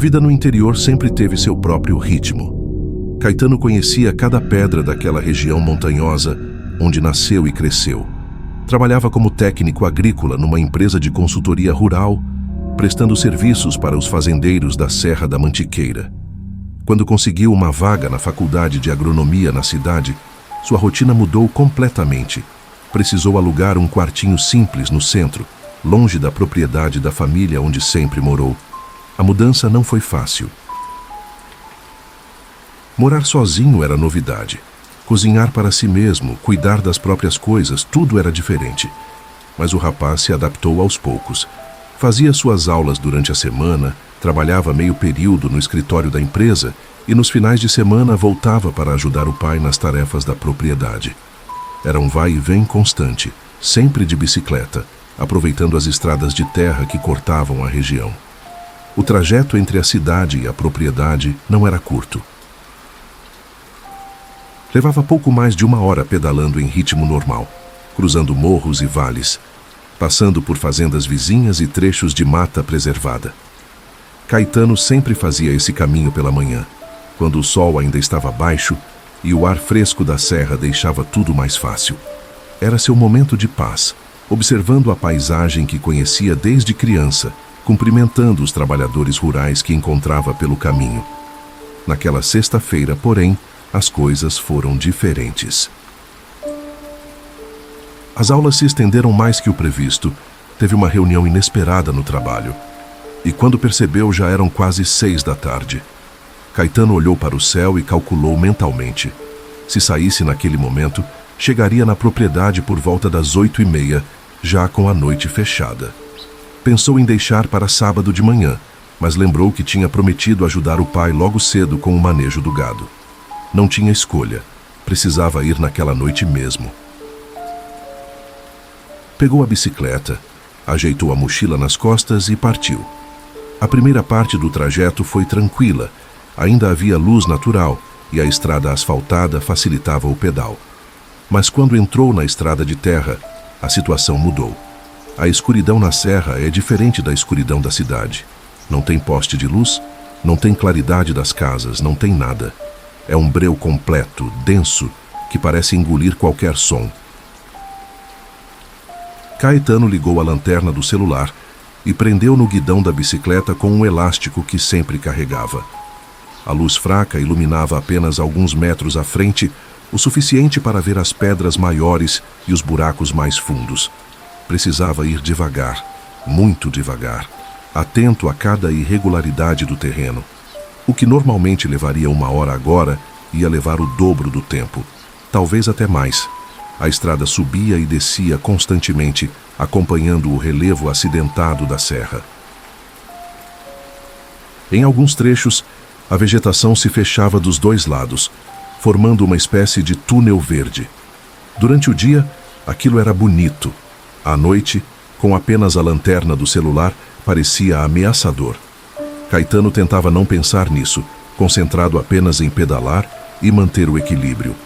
vida no interior sempre teve seu próprio ritmo. Caetano conhecia cada pedra daquela região montanhosa onde nasceu e cresceu. Trabalhava como técnico agrícola numa empresa de consultoria rural, prestando serviços para os fazendeiros da Serra da Mantiqueira. Quando conseguiu uma vaga na faculdade de agronomia na cidade, sua rotina mudou completamente. Precisou alugar um quartinho simples no centro, longe da propriedade da família onde sempre morou. A mudança não foi fácil. Morar sozinho era novidade. Cozinhar para si mesmo, cuidar das próprias coisas, tudo era diferente. Mas o rapaz se adaptou aos poucos. Fazia suas aulas durante a semana, trabalhava meio período no escritório da empresa e nos finais de semana voltava para ajudar o pai nas tarefas da propriedade. Era um vai e vem constante, sempre de bicicleta, aproveitando as estradas de terra que cortavam a região. O trajeto entre a cidade e a propriedade não era curto. Levava pouco mais de 1 hora pedalando em ritmo normal, cruzando morros e vales, passando por fazendas vizinhas e trechos de mata preservada. Caetano sempre fazia esse caminho pela manhã, quando o sol ainda estava baixo e o ar fresco da serra deixava tudo mais fácil. Era seu momento de paz, observando a paisagem que conhecia desde criança, cumprimentando os trabalhadores rurais que encontrava pelo caminho. Naquela sexta-feira, porém, as coisas foram diferentes. As aulas se estenderam mais que o previsto. Teve uma reunião inesperada no trabalho. E quando percebeu, já eram quase 6 da tarde. Caetano olhou para o céu e calculou mentalmente. Se saísse naquele momento, chegaria na propriedade por volta das 8h30, já com a noite fechada. Pensou em deixar para sábado de manhã, mas lembrou que tinha prometido ajudar o pai logo cedo com o manejo do gado. Não tinha escolha. Precisava ir naquela noite mesmo. Pegou a bicicleta, ajeitou a mochila nas costas e partiu. A primeira parte do trajeto foi tranquila. Ainda havia luz natural e a estrada asfaltada facilitava o pedal. Mas quando entrou na estrada de terra, a situação mudou. A escuridão na serra é diferente da escuridão da cidade. Não tem poste de luz, não tem claridade das casas, não tem nada. É um breu completo, denso, que parece engolir qualquer som. Caetano ligou a lanterna do celular e prendeu no guidão da bicicleta com um elástico que sempre carregava. A luz fraca iluminava apenas alguns metros à frente, o suficiente para ver as pedras maiores e os buracos mais fundos. Precisava ir devagar, muito devagar, atento a cada irregularidade do terreno. O que normalmente levaria 1 hora agora ia levar o dobro do tempo, talvez até mais. A estrada subia e descia constantemente, acompanhando o relevo acidentado da serra. Em alguns trechos, a vegetação se fechava dos 2 lados, formando uma espécie de túnel verde. Durante o dia, aquilo era bonito. À noite, com apenas a lanterna do celular, parecia ameaçador. Caetano tentava não pensar nisso, concentrado apenas em pedalar e manter o equilíbrio.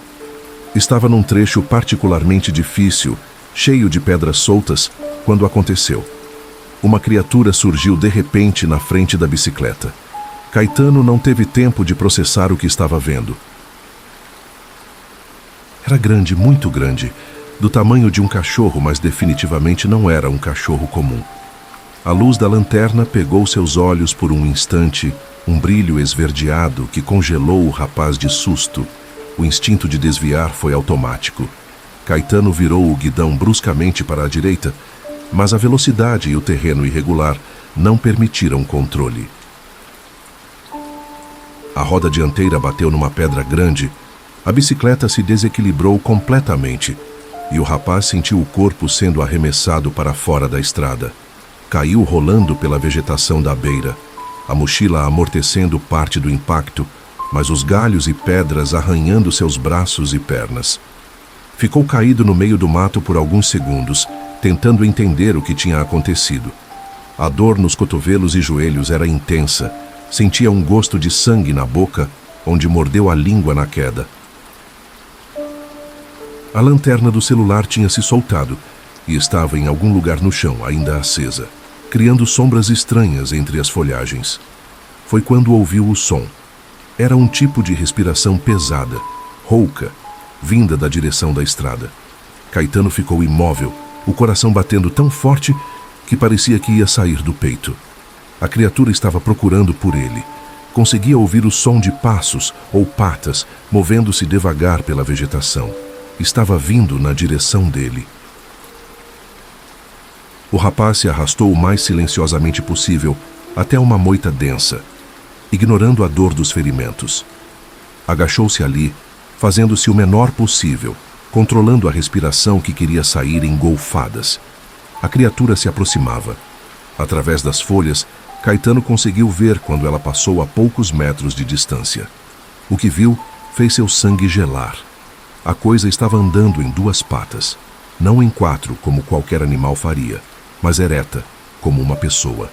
Estava num trecho particularmente difícil, cheio de pedras soltas, quando aconteceu. Uma criatura surgiu de repente na frente da bicicleta. Caetano não teve tempo de processar o que estava vendo. Era grande, muito grande, do tamanho de um cachorro, mas definitivamente não era um cachorro comum. A luz da lanterna pegou seus olhos por um instante, um brilho esverdeado que congelou o rapaz de susto. O instinto de desviar foi automático. Caetano virou o guidão bruscamente para a direita, mas a velocidade e o terreno irregular não permitiram controle. A roda dianteira bateu numa pedra grande, a bicicleta se desequilibrou completamente e o rapaz sentiu o corpo sendo arremessado para fora da estrada. Caiu rolando pela vegetação da beira, a mochila amortecendo parte do impacto, mas os galhos e pedras arranhando seus braços e pernas. Ficou caído no meio do mato por alguns segundos, tentando entender o que tinha acontecido. A dor nos cotovelos e joelhos era intensa. Sentia um gosto de sangue na boca, onde mordeu a língua na queda. A lanterna do celular tinha se soltado e estava em algum lugar no chão, ainda acesa, criando sombras estranhas entre as folhagens. foi quando ouviu o som. Era um tipo de respiração pesada, rouca, vinda da direção da estrada. Caetano ficou imóvel, o coração batendo tão forte que parecia que ia sair do peito. A criatura estava procurando por ele. Conseguia ouvir o som de passos ou patas movendo-se devagar pela vegetação. Estava vindo na direção dele. O rapaz se arrastou o mais silenciosamente possível até uma moita densa, ignorando a dor dos ferimentos. Agachou-se ali, fazendo-se o menor possível, controlando a respiração que queria sair em golfadas. A criatura se aproximava. Através das folhas, Caetano conseguiu ver quando ela passou a poucos metros de distância. O que viu fez seu sangue gelar. A coisa estava andando em duas patas, não em quatro, como qualquer animal faria, mas ereta, como uma pessoa.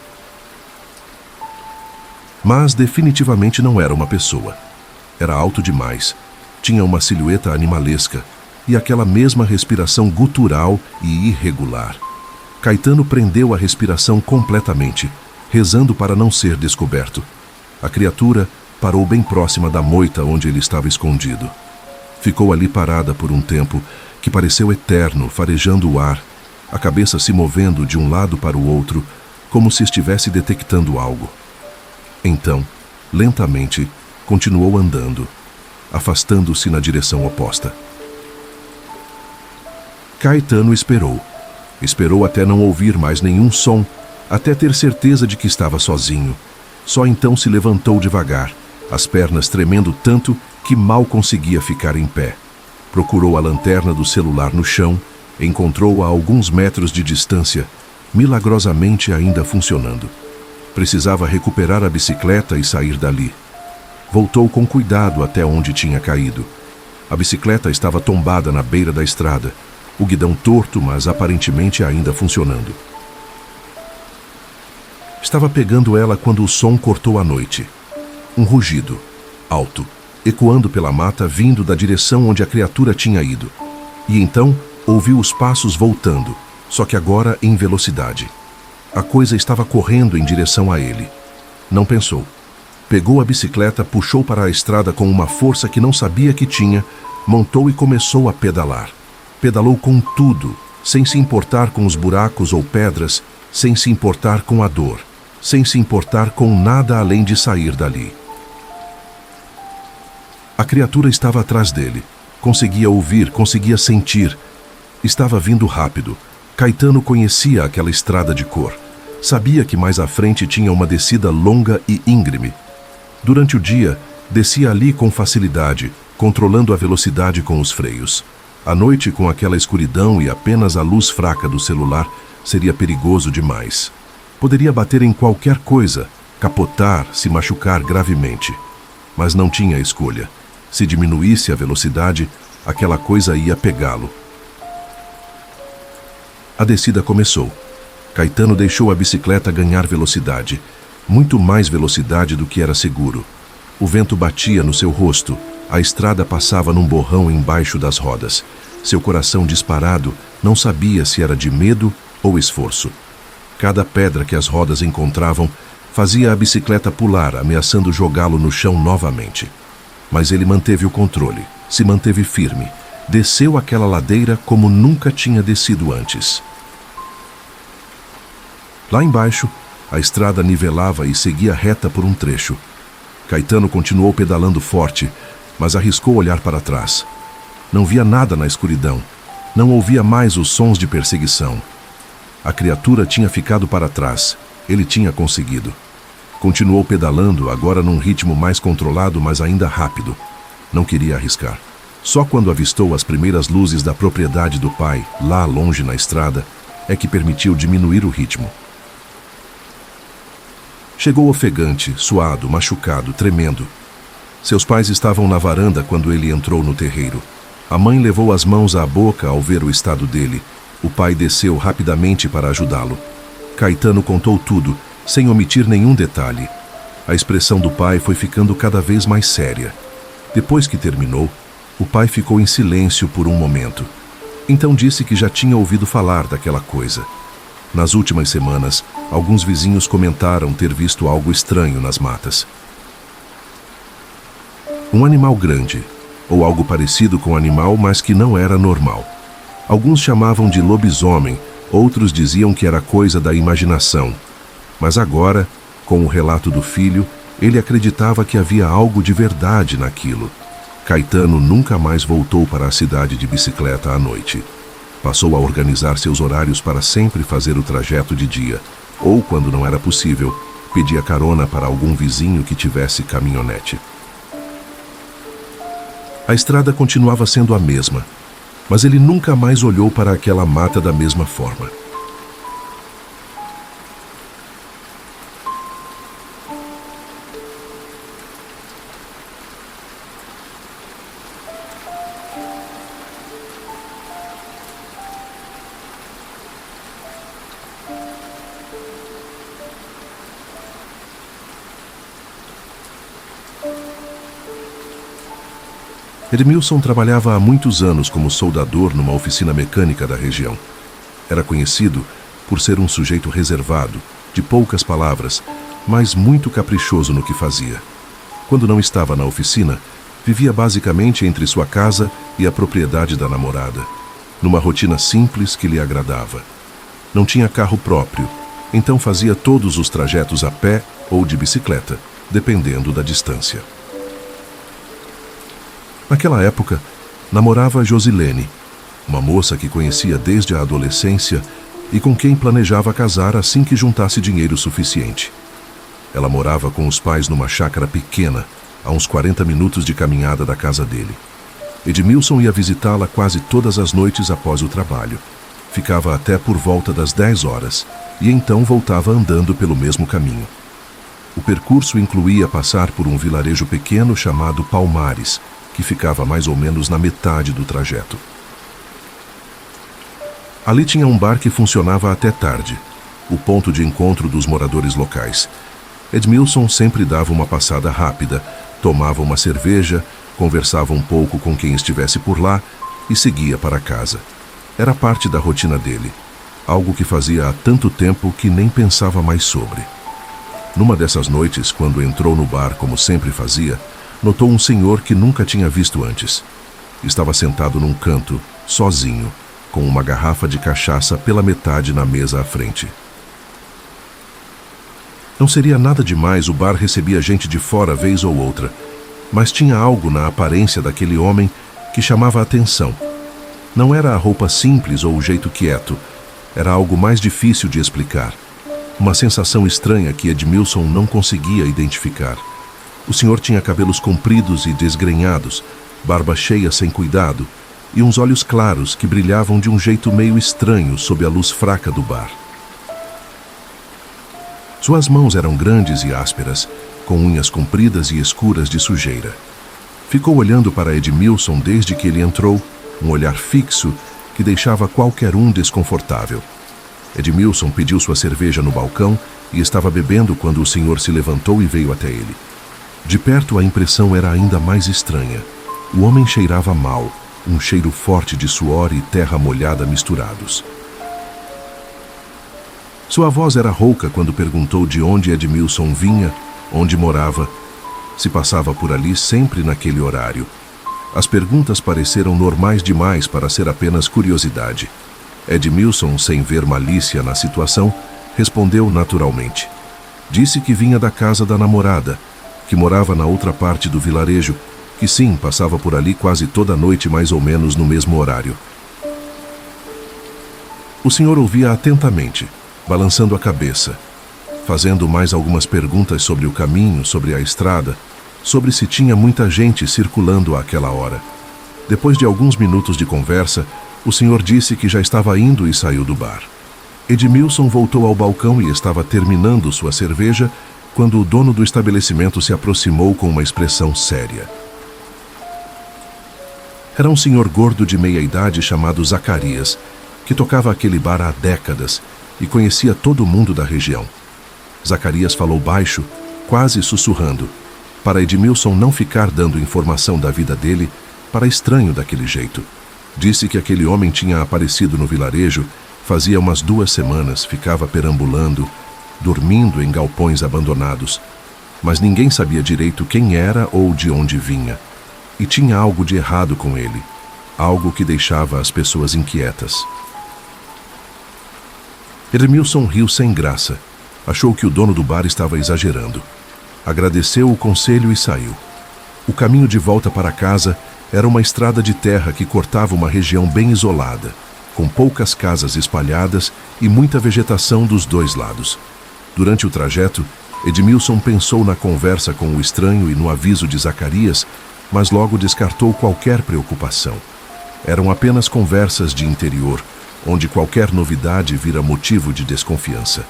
Mas definitivamente não era uma pessoa. Era alto demais, tinha uma silhueta animalesca e aquela mesma respiração gutural e irregular. Caetano prendeu a respiração completamente, rezando para não ser descoberto. A criatura parou bem próxima da moita onde ele estava escondido. Ficou ali parada por um tempo que pareceu eterno, farejando o ar, a cabeça se movendo de um lado para o outro, como se estivesse detectando algo. Então, lentamente, continuou andando, afastando-se na direção oposta. Caetano esperou. Esperou até não ouvir mais nenhum som, até ter certeza de que estava sozinho. Só então se levantou devagar, as pernas tremendo tanto que mal conseguia ficar em pé. Procurou a lanterna do celular no chão, encontrou-a a alguns metros de distância, milagrosamente ainda funcionando. Precisava recuperar a bicicleta e sair dali. Voltou com cuidado até onde tinha caído. A bicicleta estava tombada na beira da estrada, o guidão torto, mas aparentemente ainda funcionando. Estava pegando ela quando o som cortou a noite. Um rugido, alto, ecoando pela mata, vindo da direção onde a criatura tinha ido. E então ouviu os passos voltando, só que agora em velocidade. A coisa estava correndo em direção a ele. Não pensou. Pegou a bicicleta, puxou para a estrada com uma força que não sabia que tinha, montou e começou a pedalar. Pedalou com tudo, sem se importar com os buracos ou pedras, sem se importar com a dor, sem se importar com nada além de sair dali. A criatura estava atrás dele. Conseguia ouvir, conseguia sentir. Estava vindo rápido. Caetano conhecia aquela estrada de cor. Sabia que mais à frente tinha uma descida longa e íngreme. Durante o dia, descia ali com facilidade, controlando a velocidade com os freios. À noite, com aquela escuridão e apenas a luz fraca do celular, seria perigoso demais. Poderia bater em qualquer coisa, capotar, se machucar gravemente. Mas não tinha escolha. Se diminuísse a velocidade, aquela coisa ia pegá-lo. A descida começou. Caetano deixou a bicicleta ganhar velocidade, muito mais velocidade do que era seguro. O vento batia no seu rosto, a estrada passava num borrão embaixo das rodas. Seu coração disparado não sabia se era de medo ou esforço. Cada pedra que as rodas encontravam fazia a bicicleta pular, ameaçando jogá-lo no chão novamente. Mas ele manteve o controle, se manteve firme, desceu aquela ladeira como nunca tinha descido antes. Lá embaixo, a estrada nivelava e seguia reta por um trecho. Caetano continuou pedalando forte, mas arriscou olhar para trás. Não via nada na escuridão. Não ouvia mais os sons de perseguição. A criatura tinha ficado para trás. Ele tinha conseguido. Continuou pedalando, agora num ritmo mais controlado, mas ainda rápido. Não queria arriscar. Só quando avistou as primeiras luzes da propriedade do pai, lá longe na estrada, é que permitiu diminuir o ritmo. Chegou ofegante, suado, machucado, tremendo. Seus pais estavam na varanda quando ele entrou no terreiro. A mãe levou as mãos à boca ao ver o estado dele. O pai desceu rapidamente para ajudá-lo. Caetano contou tudo, sem omitir nenhum detalhe. A expressão do pai foi ficando cada vez mais séria. Depois que terminou, o pai ficou em silêncio por um momento. Então disse que já tinha ouvido falar daquela coisa. Nas últimas semanas, alguns vizinhos comentaram ter visto algo estranho nas matas. Um animal grande, ou algo parecido com animal, mas que não era normal. Alguns chamavam de lobisomem, outros diziam que era coisa da imaginação. Mas agora, com o relato do filho, ele acreditava que havia algo de verdade naquilo. Caetano nunca mais voltou para a cidade de bicicleta à noite. Passou a organizar seus horários para sempre fazer o trajeto de dia, ou, quando não era possível, pedia carona para algum vizinho que tivesse caminhonete. A estrada continuava sendo a mesma, mas ele nunca mais olhou para aquela mata da mesma forma. Edmilson trabalhava há muitos anos como soldador numa oficina mecânica da região. Era conhecido por ser um sujeito reservado, de poucas palavras, mas muito caprichoso no que fazia. Quando não estava na oficina, vivia basicamente entre sua casa e a propriedade da namorada, numa rotina simples que lhe agradava. Não tinha carro próprio, então fazia todos os trajetos a pé ou de bicicleta, dependendo da distância. Naquela época, namorava Josilene, uma moça que conhecia desde a adolescência e com quem planejava casar assim que juntasse dinheiro suficiente. Ela morava com os pais numa chácara pequena, a uns 40 minutos de caminhada da casa dele. Edmilson ia visitá-la quase todas as noites após o trabalho. Ficava até por volta das 10 horas e então voltava andando pelo mesmo caminho. O percurso incluía passar por um vilarejo pequeno chamado Palmares, que ficava mais ou menos na metade do trajeto. Ali tinha um bar que funcionava até tarde, o ponto de encontro dos moradores locais. Edmilson sempre dava uma passada rápida, tomava uma cerveja, conversava um pouco com quem estivesse por lá e seguia para casa. Era parte da rotina dele, algo que fazia há tanto tempo que nem pensava mais sobre. Numa dessas noites, quando entrou no bar como sempre fazia, notou um senhor que nunca tinha visto antes. Estava sentado num canto, sozinho, com uma garrafa de cachaça pela metade na mesa à frente. Não seria nada demais, o bar recebia gente de fora vez ou outra, mas tinha algo na aparência daquele homem que chamava a atenção. Não era a roupa simples ou o jeito quieto, era algo mais difícil de explicar. Uma sensação estranha que Edmilson não conseguia identificar. O senhor tinha cabelos compridos e desgrenhados, barba cheia sem cuidado e uns olhos claros que brilhavam de um jeito meio estranho sob a luz fraca do bar. Suas mãos eram grandes e ásperas, com unhas compridas e escuras de sujeira. Ficou olhando para Edmilson desde que ele entrou, um olhar fixo que deixava qualquer um desconfortável. Edmilson pediu sua cerveja no balcão e estava bebendo quando o senhor se levantou e veio até ele. De perto, a impressão era ainda mais estranha. O homem cheirava mal, um cheiro forte de suor e terra molhada misturados. Sua voz era rouca quando perguntou de onde Edmilson vinha, onde morava, se passava por ali sempre naquele horário. As perguntas pareceram normais demais para ser apenas curiosidade. Edmilson, sem ver malícia na situação, respondeu naturalmente. Disse que vinha da casa da namorada, que morava na outra parte do vilarejo, que sim, passava por ali quase toda noite mais ou menos no mesmo horário. O senhor ouvia atentamente, balançando a cabeça, fazendo mais algumas perguntas sobre o caminho, sobre a estrada, sobre se tinha muita gente circulando àquela hora. Depois de alguns minutos de conversa, o senhor disse que já estava indo e saiu do bar. Edmilson voltou ao balcão e estava terminando sua cerveja quando o dono do estabelecimento se aproximou com uma expressão séria. Era um senhor gordo de meia-idade chamado Zacarias, que tocava aquele bar há décadas e conhecia todo mundo da região. Zacarias falou baixo, quase sussurrando, para Edmilson não ficar dando informação da vida dele para estranho daquele jeito. Disse que aquele homem tinha aparecido no vilarejo Fazia umas 2 semanas, ficava perambulando, dormindo em galpões abandonados, mas ninguém sabia direito quem era ou de onde vinha. E tinha algo de errado com ele, algo que deixava as pessoas inquietas. Edmilson riu sem graça. Achou que o dono do bar estava exagerando. Agradeceu o conselho e saiu. O caminho de volta para casa era uma estrada de terra que cortava uma região bem isolada, com poucas casas espalhadas e muita vegetação dos 2 lados. Durante o trajeto, Edmilson pensou na conversa com o estranho e no aviso de Zacarias, mas logo descartou qualquer preocupação. Eram apenas conversas de interior, onde qualquer novidade vira motivo de desconfiança.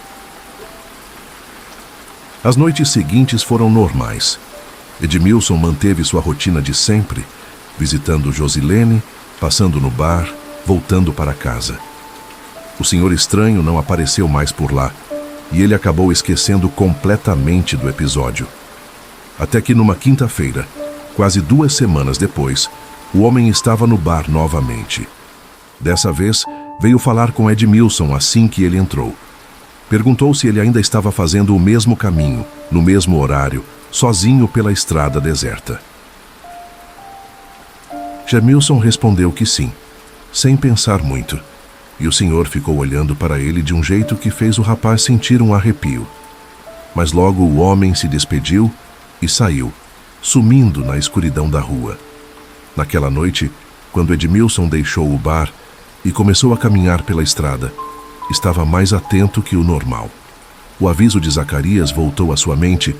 As noites seguintes foram normais. Edmilson manteve sua rotina de sempre, visitando Josilene, passando no bar, voltando para casa. O senhor estranho não apareceu mais por lá, e ele acabou esquecendo completamente do episódio. Até que numa quinta-feira, quase 2 semanas depois, o homem estava no bar novamente. Dessa vez, veio falar com Edmilson assim que ele entrou. Perguntou se ele ainda estava fazendo o mesmo caminho, no mesmo horário, sozinho pela estrada deserta. Edmilson respondeu que sim, sem pensar muito, e o senhor ficou olhando para ele de um jeito que fez o rapaz sentir um arrepio. Mas logo o homem se despediu e saiu, sumindo na escuridão da rua. Naquela noite, quando Edmilson deixou o bar e começou a caminhar pela estrada, estava mais atento que o normal. O aviso de Zacarias voltou à sua mente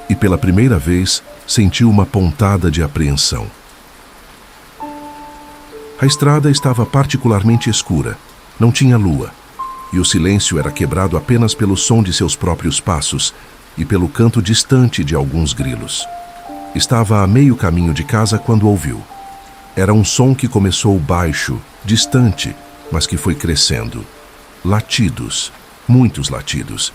e, pela primeira vez, sentiu uma pontada de apreensão. A estrada estava particularmente escura, não tinha lua, e o silêncio era quebrado apenas pelo som de seus próprios passos e pelo canto distante de alguns grilos. Estava a meio caminho de casa quando ouviu. Era um som que começou baixo, distante, mas que foi crescendo. Latidos, muitos latidos.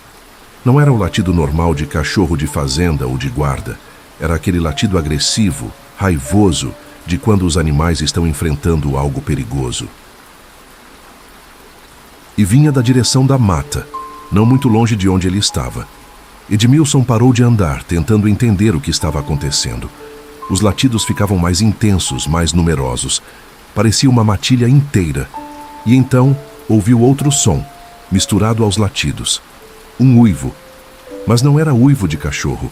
Não era o latido normal de cachorro de fazenda ou de guarda. Era aquele latido agressivo, raivoso, de quando os animais estão enfrentando algo perigoso. E vinha da direção da mata, não muito longe de onde ele estava. Edmilson parou de andar, tentando entender o que estava acontecendo. Os latidos ficavam mais intensos, mais numerosos. Parecia uma matilha inteira. E então ouviu outro som, misturado aos latidos. Um uivo. Mas não era uivo de cachorro.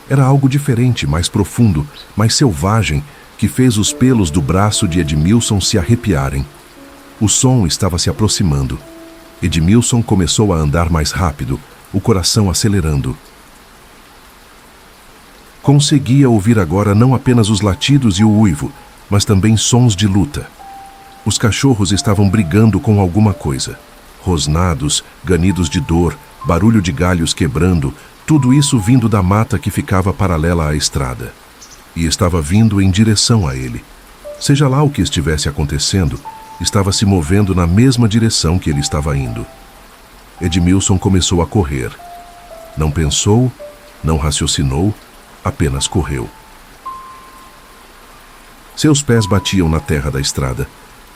Era algo diferente, mais profundo, mais selvagem, que fez os pelos do braço de Edmilson se arrepiarem. O som estava se aproximando. Edmilson começou a andar mais rápido, o coração acelerando. Conseguia ouvir agora não apenas os latidos e o uivo, mas também sons de luta. Os cachorros estavam brigando com alguma coisa. Rosnados, ganidos de dor, barulho de galhos quebrando, tudo isso vindo da mata que ficava paralela à estrada. E estava vindo em direção a ele. Seja lá o que estivesse acontecendo, estava se movendo na mesma direção que ele estava indo. Edmilson começou a correr. Não pensou, não raciocinou, apenas correu. Seus pés batiam na terra da estrada,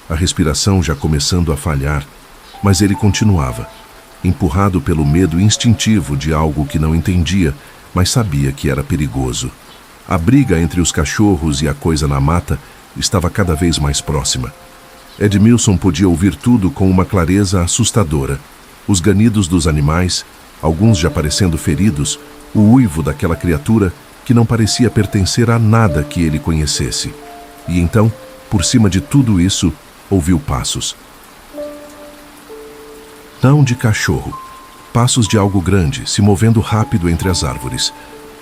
a respiração já começando a falhar, mas ele continuava, empurrado pelo medo instintivo de algo que não entendia, mas sabia que era perigoso. A briga entre os cachorros e a coisa na mata estava cada vez mais próxima. Edmilson podia ouvir tudo com uma clareza assustadora. Os ganidos dos animais, alguns já parecendo feridos, o uivo daquela criatura que não parecia pertencer a nada que ele conhecesse. E então, por cima de tudo isso, ouviu passos. Não de cachorro. Passos de algo grande, se movendo rápido entre as árvores.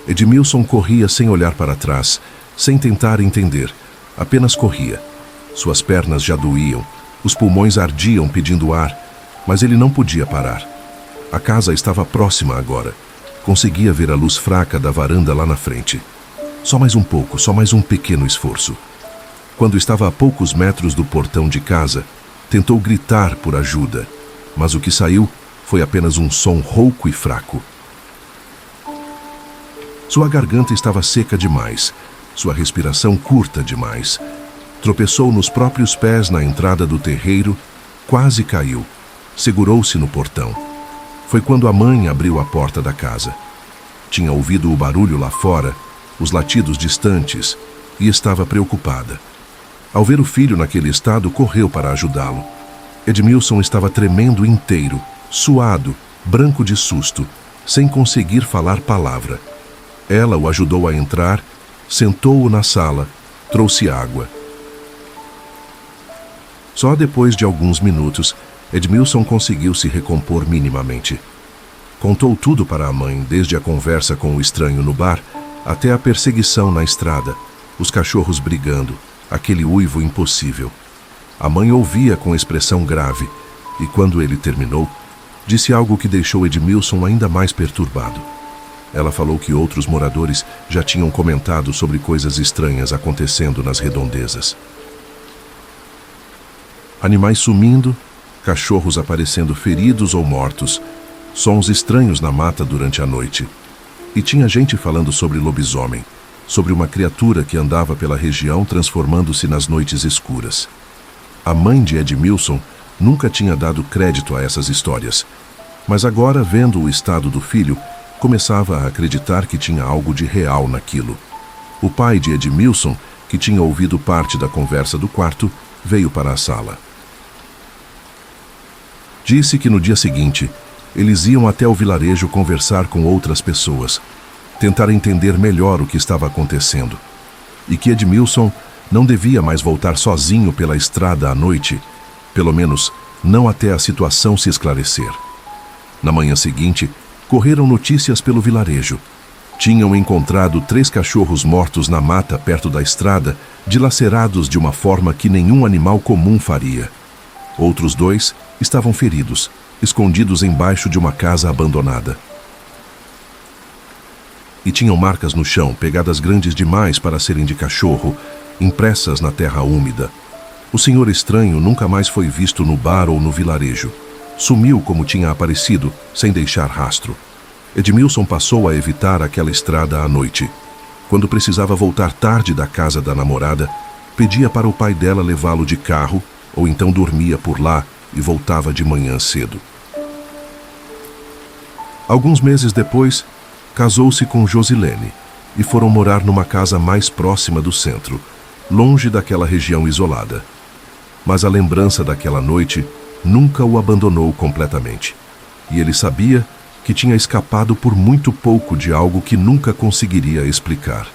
Edmilson corria sem olhar para trás, sem tentar entender. Apenas corria. Suas pernas já doíam, os pulmões ardiam pedindo ar, mas ele não podia parar. A casa estava próxima agora. Conseguia ver a luz fraca da varanda lá na frente. Só mais um pouco, só mais um pequeno esforço. Quando estava a poucos metros do portão de casa, tentou gritar por ajuda, mas o que saiu foi apenas um som rouco e fraco. Sua garganta estava seca demais, sua respiração curta demais. Tropeçou nos próprios pés na entrada do terreiro, quase caiu. segurou-se no portão. Foi quando a mãe abriu a porta da casa. Tinha ouvido o barulho lá fora, os latidos distantes, e estava preocupada. Ao ver o filho naquele estado, correu para ajudá-lo. Edmilson estava tremendo inteiro, suado, branco de susto, sem conseguir falar palavra. Ela o ajudou a entrar, sentou-o na sala, trouxe água. Só depois de alguns minutos, Edmilson conseguiu se recompor minimamente. Contou tudo para a mãe, desde a conversa com o estranho no bar, até a perseguição na estrada, os cachorros brigando, aquele uivo impossível. A mãe ouvia com expressão grave, e quando ele terminou, disse algo que deixou Edmilson ainda mais perturbado. Ela falou que outros moradores já tinham comentado sobre coisas estranhas acontecendo nas redondezas. Animais sumindo, cachorros aparecendo feridos ou mortos, sons estranhos na mata durante a noite. E tinha gente falando sobre lobisomem, sobre uma criatura que andava pela região transformando-se nas noites escuras. A mãe de Edmilson nunca tinha dado crédito a essas histórias, mas agora, vendo o estado do filho, começava a acreditar que tinha algo de real naquilo. O pai de Edmilson, que tinha ouvido parte da conversa do quarto, veio para a sala. Disse que no dia seguinte, eles iam até o vilarejo conversar com outras pessoas, tentar entender melhor o que estava acontecendo, e que Edmilson não devia mais voltar sozinho pela estrada à noite, pelo menos não até a situação se esclarecer. Na manhã seguinte, correram notícias pelo vilarejo. Tinham encontrado 3 cachorros mortos na mata perto da estrada, dilacerados de uma forma que nenhum animal comum faria. Outros 2 estavam feridos, escondidos embaixo de uma casa abandonada. E tinham marcas no chão, pegadas grandes demais para serem de cachorro, impressas na terra úmida. O senhor estranho nunca mais foi visto no bar ou no vilarejo. Sumiu como tinha aparecido, sem deixar rastro. Edmilson passou a evitar aquela estrada à noite. Quando precisava voltar tarde da casa da namorada, pedia para o pai dela levá-lo de carro, ou então dormia por lá e voltava de manhã cedo. Alguns meses depois, casou-se com Josilene e foram morar numa casa mais próxima do centro, longe daquela região isolada. Mas a lembrança daquela noite nunca o abandonou completamente. E ele sabia que tinha escapado por muito pouco de algo que nunca conseguiria explicar.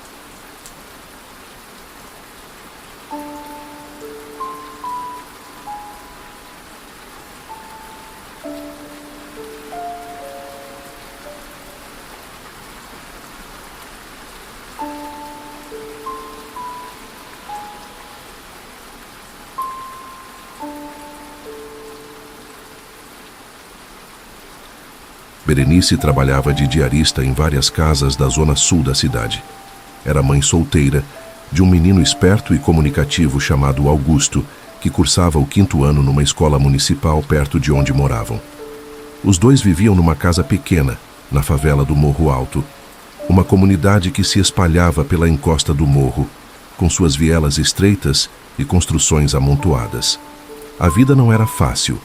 Berenice trabalhava de diarista em várias casas da zona sul da cidade. Era mãe solteira de um menino esperto e comunicativo chamado Augusto, que cursava o 5º ano numa escola municipal perto de onde moravam. Os 2 viviam numa casa pequena, na favela do Morro Alto, uma comunidade que se espalhava pela encosta do morro, com suas vielas estreitas e construções amontoadas. A vida não era fácil,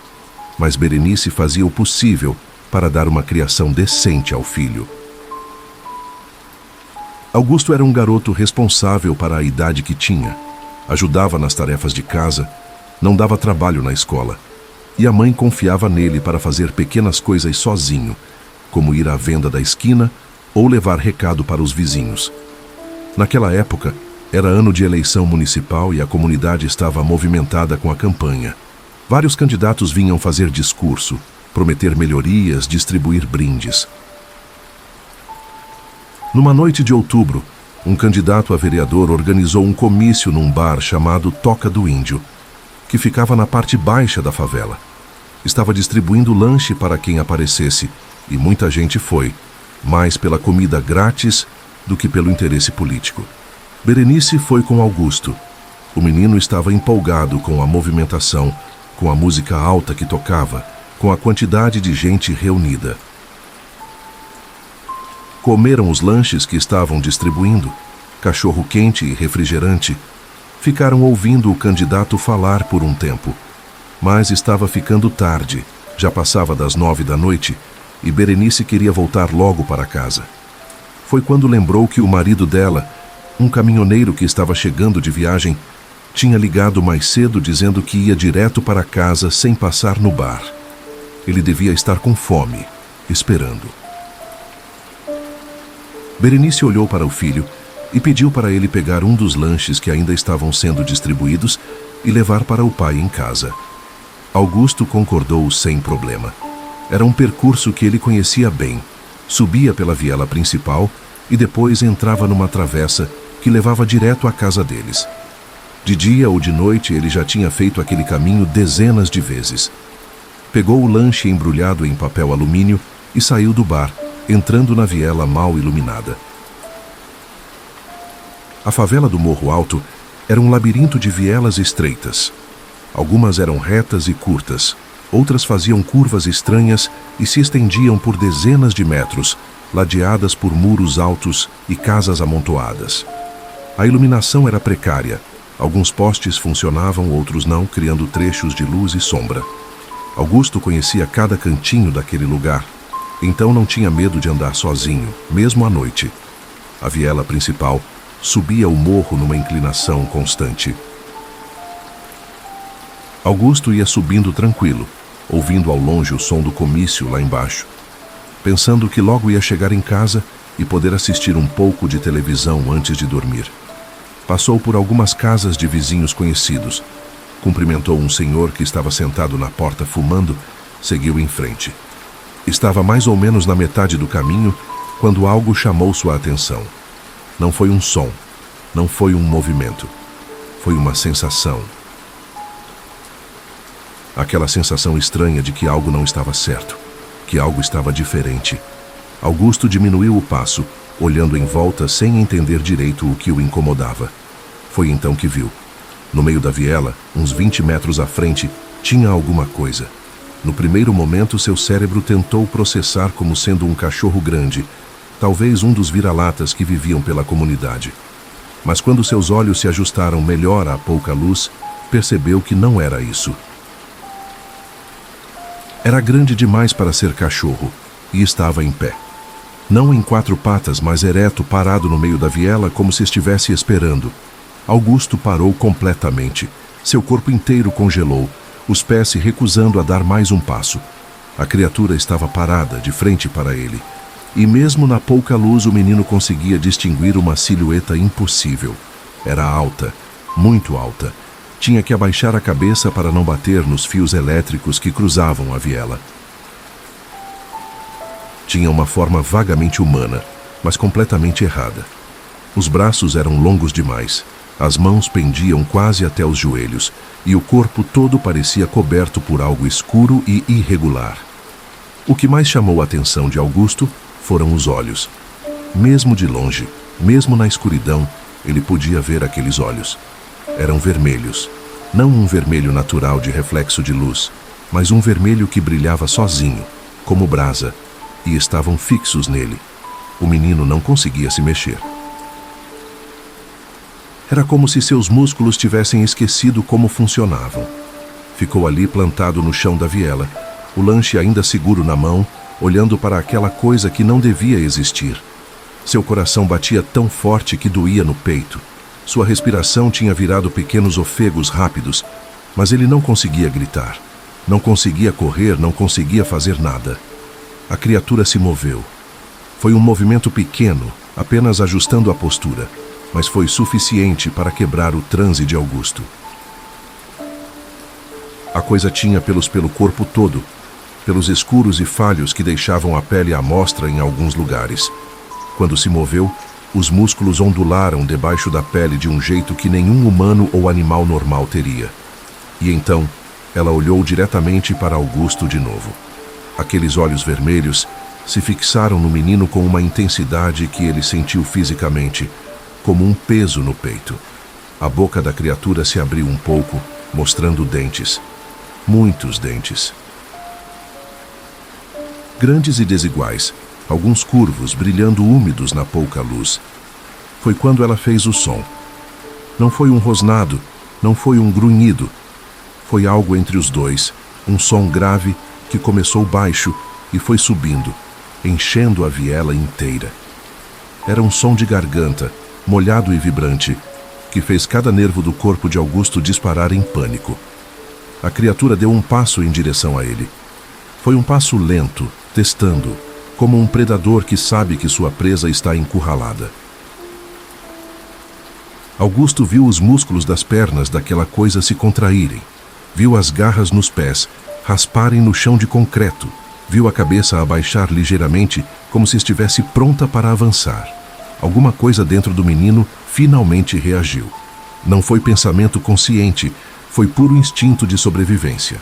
mas Berenice fazia o possível para dar uma criação decente ao filho. Augusto era um garoto responsável para a idade que tinha, ajudava nas tarefas de casa, não dava trabalho na escola, e a mãe confiava nele para fazer pequenas coisas sozinho, como ir à venda da esquina ou levar recado para os vizinhos. Naquela época, era ano de eleição municipal e a comunidade estava movimentada com a campanha. Vários candidatos vinham fazer discurso, prometer melhorias, distribuir brindes. Numa noite de outubro, um candidato a vereador organizou um comício num bar chamado Toca do Índio, que ficava na parte baixa da favela. Estava distribuindo lanche para quem aparecesse, e muita gente foi, mais pela comida grátis do que pelo interesse político. Berenice foi com Augusto. O menino estava empolgado com a movimentação, com a música alta que tocava, com a quantidade de gente reunida. Comeram os lanches que estavam distribuindo, cachorro quente e refrigerante. Ficaram ouvindo o candidato falar por um tempo, mas estava ficando tarde Já passava das 9 da noite e Berenice queria voltar logo para casa. Foi quando lembrou que o marido dela, um caminhoneiro que estava chegando de viagem, tinha ligado mais cedo dizendo que ia direto para casa sem passar no bar. Ele devia estar com fome, esperando. Berenice olhou para o filho e pediu para ele pegar um dos lanches que ainda estavam sendo distribuídos e levar para o pai em casa. Augusto concordou sem problema. Era um percurso que ele conhecia bem. Subia pela viela principal e depois entrava numa travessa que levava direto à casa deles. De dia ou de noite ele já tinha feito aquele caminho dezenas de vezes. Pegou o lanche embrulhado em papel alumínio e saiu do bar, entrando na viela mal iluminada. A favela do Morro Alto era um labirinto de vielas estreitas. Algumas eram retas e curtas, outras faziam curvas estranhas e se estendiam por dezenas de metros, ladeadas por muros altos e casas amontoadas. A iluminação era precária. Alguns postes funcionavam, outros não, criando trechos de luz e sombra. Augusto conhecia cada cantinho daquele lugar, então não tinha medo de andar sozinho, mesmo à noite. A viela principal subia o morro numa inclinação constante. Augusto ia subindo tranquilo, ouvindo ao longe o som do comício lá embaixo, pensando que logo ia chegar em casa e poder assistir um pouco de televisão antes de dormir. Passou por algumas casas de vizinhos conhecidos, cumprimentou um senhor que estava sentado na porta fumando, seguiu em frente. Estava mais ou menos na metade do caminho quando algo chamou sua atenção. Não foi um som, não foi um movimento, foi uma sensação. Aquela sensação estranha de que algo não estava certo, que algo estava diferente. Augusto diminuiu o passo, olhando em volta sem entender direito o que o incomodava. Foi então que viu. No meio da viela, uns 20 metros à frente, tinha alguma coisa. No primeiro momento, seu cérebro tentou processar como sendo um cachorro grande, talvez um dos vira-latas que viviam pela comunidade. Mas quando seus olhos se ajustaram melhor à pouca luz, percebeu que não era isso. Era grande demais para ser cachorro e estava em pé. Não em 4 patas, mas ereto, parado no meio da viela como se estivesse esperando. Augusto parou completamente. Seu corpo inteiro congelou, os pés se recusando a dar mais um passo. A criatura estava parada, de frente para ele. E mesmo na pouca luz o menino conseguia distinguir uma silhueta impossível. Era alta, muito alta. Tinha que abaixar a cabeça para não bater nos fios elétricos que cruzavam a viela. Tinha uma forma vagamente humana, mas completamente errada. Os braços eram longos demais, as mãos pendiam quase até os joelhos, e o corpo todo parecia coberto por algo escuro e irregular. O que mais chamou a atenção de Augusto foram os olhos. Mesmo de longe, mesmo na escuridão, ele podia ver aqueles olhos. Eram vermelhos, não um vermelho natural de reflexo de luz, mas um vermelho que brilhava sozinho, como brasa, e estavam fixos nele. O menino não conseguia se mexer. Era como se seus músculos tivessem esquecido como funcionavam. Ficou ali plantado no chão da viela, o lanche ainda seguro na mão, olhando para aquela coisa que não devia existir. Seu coração batia tão forte que doía no peito. Sua respiração tinha virado pequenos ofegos rápidos, mas ele não conseguia gritar. Não conseguia correr, não conseguia fazer nada. A criatura se moveu. Foi um movimento pequeno, apenas ajustando a postura, mas foi suficiente para quebrar o transe de Augusto. A coisa tinha pelos pelo corpo todo, pelos escuros e falhos que deixavam a pele à mostra em alguns lugares. Quando se moveu, os músculos ondularam debaixo da pele de um jeito que nenhum humano ou animal normal teria. E então, ela olhou diretamente para Augusto de novo. Aqueles olhos vermelhos se fixaram no menino com uma intensidade que ele sentiu fisicamente, como um peso no peito. A boca da criatura se abriu um pouco, mostrando dentes. Muitos dentes. Grandes e desiguais, alguns curvos, brilhando úmidos na pouca luz. Foi quando ela fez o som. Não foi um rosnado, não foi um grunhido. Foi algo entre os dois, um som grave que começou baixo e foi subindo, enchendo a viela inteira. Era um som de garganta, molhado e vibrante, que fez cada nervo do corpo de Augusto disparar em pânico. A criatura deu um passo em direção a ele. Foi um passo lento, testando, como um predador que sabe que sua presa está encurralada. Augusto viu os músculos das pernas daquela coisa se contraírem. Viu as garras nos pés rasparem no chão de concreto. Viu a cabeça abaixar ligeiramente, como se estivesse pronta para avançar. Alguma coisa dentro do menino finalmente reagiu. Não foi pensamento consciente, foi puro instinto de sobrevivência.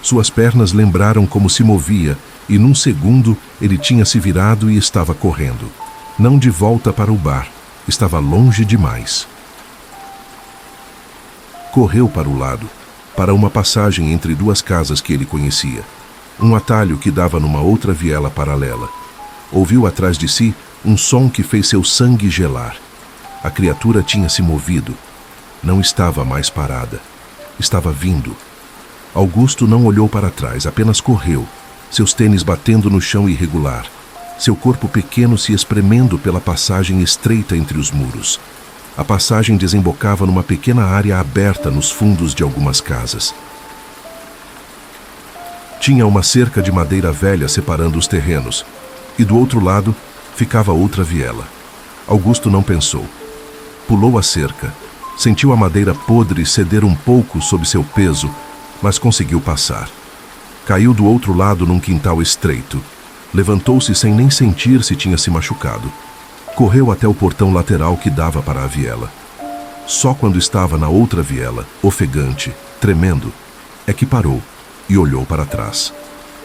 Suas pernas lembraram como se movia, e num segundo ele tinha se virado e estava correndo. Não de volta para o bar, estava longe demais. Correu para o lado, para uma passagem entre duas casas que ele conhecia. Um atalho que dava numa outra viela paralela. Ouviu atrás de si um som que fez seu sangue gelar. A criatura tinha se movido. Não estava mais parada. Estava vindo. Augusto não olhou para trás, apenas correu, seus tênis batendo no chão irregular, seu corpo pequeno se espremendo pela passagem estreita entre os muros. A passagem desembocava numa pequena área aberta nos fundos de algumas casas. Tinha uma cerca de madeira velha separando os terrenos, e do outro lado ficava outra viela. Augusto não pensou. Pulou a cerca, sentiu a madeira podre ceder um pouco sob seu peso, mas conseguiu passar. Caiu do outro lado num quintal estreito. Levantou-se sem nem sentir se tinha se machucado. Correu até o portão lateral que dava para a viela. Só quando estava na outra viela, ofegante, tremendo, é que parou e olhou para trás.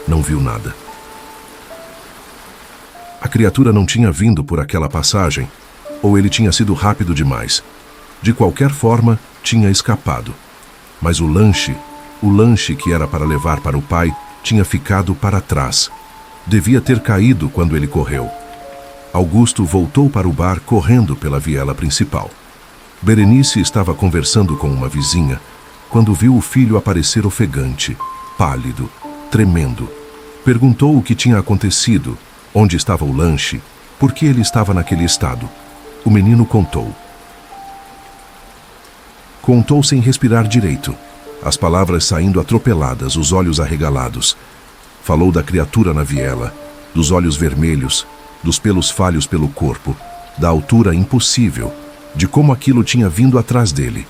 Não viu nada. A criatura não tinha vindo por aquela passagem, ou ele tinha sido rápido demais. De qualquer forma, tinha escapado. Mas o lanche que era para levar para o pai, tinha ficado para trás. Devia ter caído quando ele correu. Augusto voltou para o bar correndo pela viela principal. Berenice estava conversando com uma vizinha quando viu o filho aparecer ofegante, pálido, tremendo. Perguntou o que tinha acontecido, onde estava o lanche, por que ele estava naquele estado. O menino contou. Contou sem respirar direito, as palavras saindo atropeladas, os olhos arregalados. Falou da criatura na viela, dos olhos vermelhos, dos pelos falhos pelo corpo, da altura impossível, de como aquilo tinha vindo atrás dele.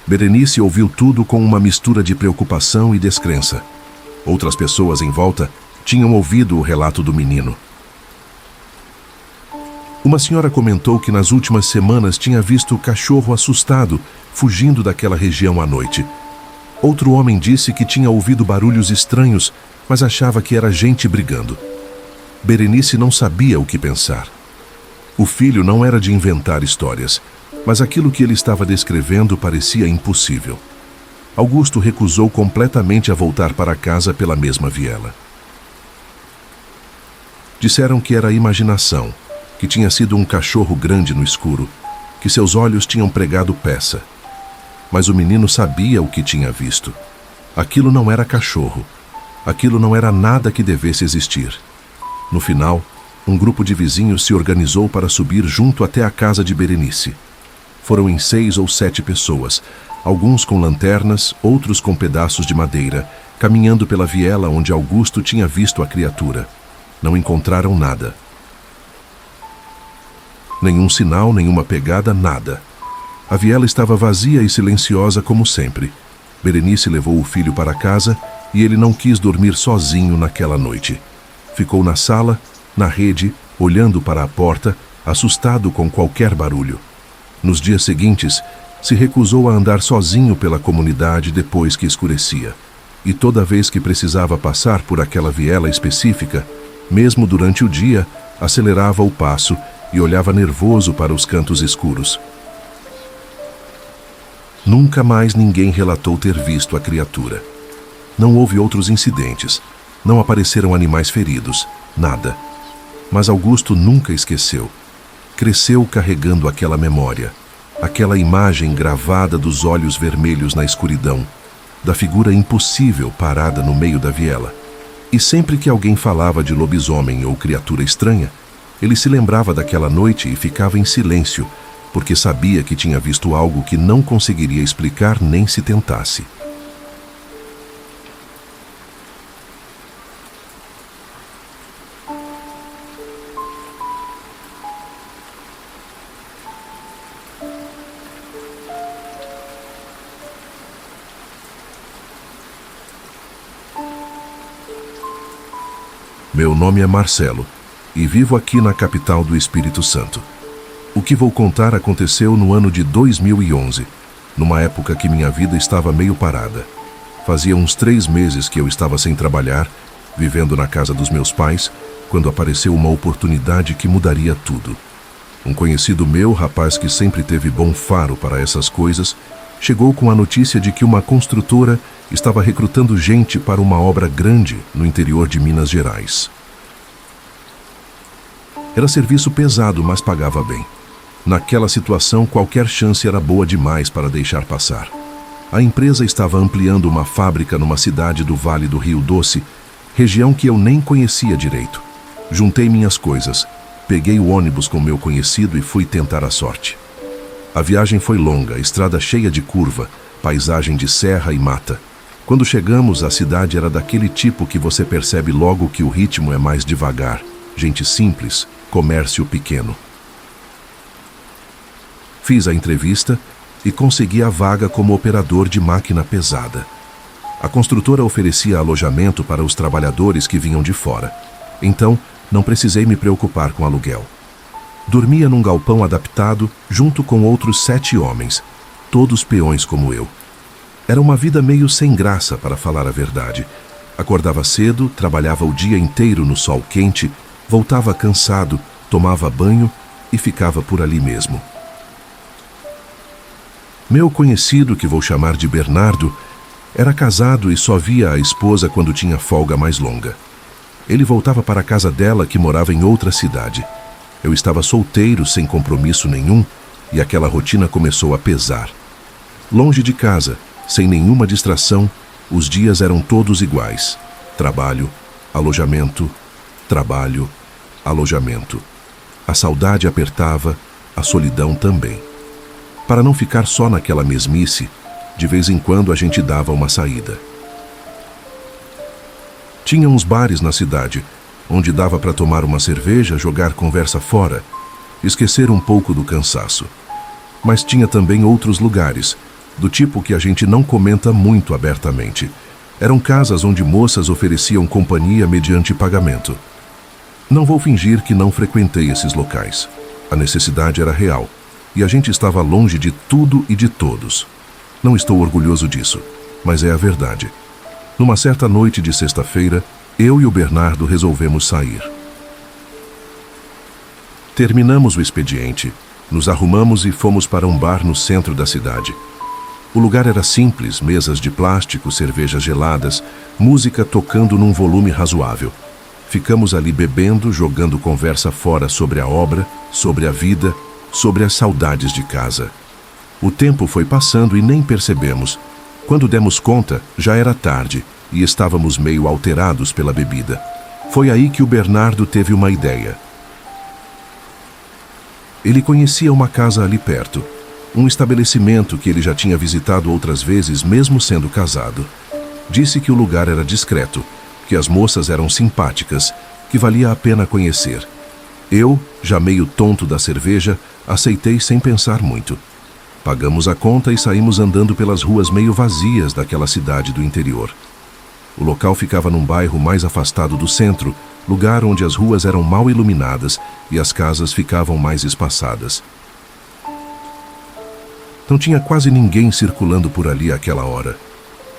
Berenice ouviu tudo com uma mistura de preocupação e descrença. Outras pessoas em volta tinham ouvido o relato do menino. Uma senhora comentou que nas últimas semanas tinha visto o cachorro assustado fugindo daquela região à noite. Outro homem disse que tinha ouvido barulhos estranhos, mas achava que era gente brigando. Berenice não sabia o que pensar. O filho não era de inventar histórias, mas aquilo que ele estava descrevendo parecia impossível. Augusto recusou completamente a voltar para casa pela mesma viela. Disseram que era imaginação, que tinha sido um cachorro grande no escuro, que seus olhos tinham pregado peça. Mas o menino sabia o que tinha visto. Aquilo não era cachorro. Aquilo não era nada que devesse existir. No final, um grupo de vizinhos se organizou para subir junto até a casa de Berenice. Foram em 6 ou 7 pessoas, alguns com lanternas, outros com pedaços de madeira, caminhando pela viela onde Augusto tinha visto a criatura. Não encontraram nada. Nenhum sinal, nenhuma pegada, nada. A viela estava vazia e silenciosa como sempre. Berenice levou o filho para casa e ele não quis dormir sozinho naquela noite. Ficou na sala, na rede, olhando para a porta, assustado com qualquer barulho. Nos dias seguintes, se recusou a andar sozinho pela comunidade depois que escurecia. E toda vez que precisava passar por aquela viela específica, mesmo durante o dia, acelerava o passo e olhava nervoso para os cantos escuros. Nunca mais ninguém relatou ter visto a criatura. Não houve outros incidentes. Não apareceram animais feridos. Nada. Mas Augusto nunca esqueceu. Cresceu carregando aquela memória. Aquela imagem gravada dos olhos vermelhos na escuridão. Da figura impossível parada no meio da viela. E sempre que alguém falava de lobisomem ou criatura estranha, ele se lembrava daquela noite e ficava em silêncio, porque sabia que tinha visto algo que não conseguiria explicar nem se tentasse. Meu nome é Marcelo e vivo aqui na capital do Espírito Santo. O que vou contar aconteceu no ano de 2011, numa época que minha vida estava meio parada. Fazia uns 3 meses que eu estava sem trabalhar, vivendo na casa dos meus pais, quando apareceu uma oportunidade que mudaria tudo. Um conhecido meu, rapaz que sempre teve bom faro para essas coisas, chegou com a notícia de que uma construtora estava recrutando gente para uma obra grande no interior de Minas Gerais. Era serviço pesado, mas pagava bem. Naquela situação, qualquer chance era boa demais para deixar passar. A empresa estava ampliando uma fábrica numa cidade do Vale do Rio Doce, região que eu nem conhecia direito. Juntei minhas coisas, peguei o ônibus com meu conhecido e fui tentar a sorte. A viagem foi longa, estrada cheia de curva, paisagem de serra e mata. Quando chegamos, a cidade era daquele tipo que você percebe logo que o ritmo é mais devagar, gente simples, comércio pequeno. Fiz a entrevista e consegui a vaga como operador de máquina pesada. A construtora oferecia alojamento para os trabalhadores que vinham de fora. Então, não precisei me preocupar com aluguel. Dormia num galpão adaptado junto com outros 7 homens, todos peões como eu. Era uma vida meio sem graça, para falar a verdade. Acordava cedo, trabalhava o dia inteiro no sol quente, voltava cansado, tomava banho e ficava por ali mesmo. Meu conhecido, que vou chamar de Bernardo, era casado e só via a esposa quando tinha folga mais longa. Ele voltava para a casa dela, que morava em outra cidade. Eu estava solteiro, sem compromisso nenhum, e aquela rotina começou a pesar. Longe de casa, sem nenhuma distração, os dias eram todos iguais. Trabalho, alojamento, trabalho, alojamento. A saudade apertava, a solidão também. Para não ficar só naquela mesmice, de vez em quando a gente dava uma saída. Tinha uns bares na cidade, onde dava para tomar uma cerveja, jogar conversa fora, esquecer um pouco do cansaço. Mas tinha também outros lugares, do tipo que a gente não comenta muito abertamente. Eram casas onde moças ofereciam companhia mediante pagamento. Não vou fingir que não frequentei esses locais. A necessidade era real, e a gente estava longe de tudo e de todos. Não estou orgulhoso disso, mas é a verdade. Numa certa noite de sexta-feira, eu e o Bernardo resolvemos sair. Terminamos o expediente, nos arrumamos e fomos para um bar no centro da cidade. O lugar era simples, mesas de plástico, cervejas geladas, música tocando num volume razoável. Ficamos ali bebendo, jogando conversa fora sobre a obra, sobre a vida, sobre as saudades de casa. O tempo foi passando e nem percebemos. Quando demos conta, já era tarde e estávamos meio alterados pela bebida. Foi aí que o Bernardo teve uma ideia. Ele conhecia uma casa ali perto, um estabelecimento que ele já tinha visitado outras vezes, mesmo sendo casado. Disse que o lugar era discreto, que as moças eram simpáticas, que valia a pena conhecer. Eu, já meio tonto da cerveja, aceitei sem pensar muito. Pagamos a conta e saímos andando pelas ruas meio vazias daquela cidade do interior. O local ficava num bairro mais afastado do centro, lugar onde as ruas eram mal iluminadas e as casas ficavam mais espaçadas. Não tinha quase ninguém circulando por ali àquela hora.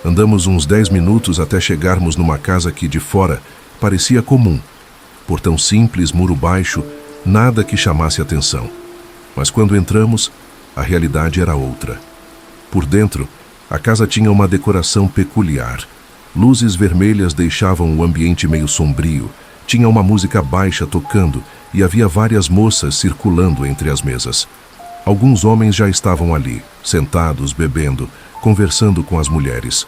Andamos uns 10 minutos até chegarmos numa casa que, de fora, parecia comum. Portão simples, muro baixo, nada que chamasse atenção. Mas quando entramos, a realidade era outra. Por dentro, a casa tinha uma decoração peculiar. Luzes vermelhas deixavam o ambiente meio sombrio, tinha uma música baixa tocando e havia várias moças circulando entre as mesas. Alguns homens já estavam ali, sentados, bebendo, conversando com as mulheres.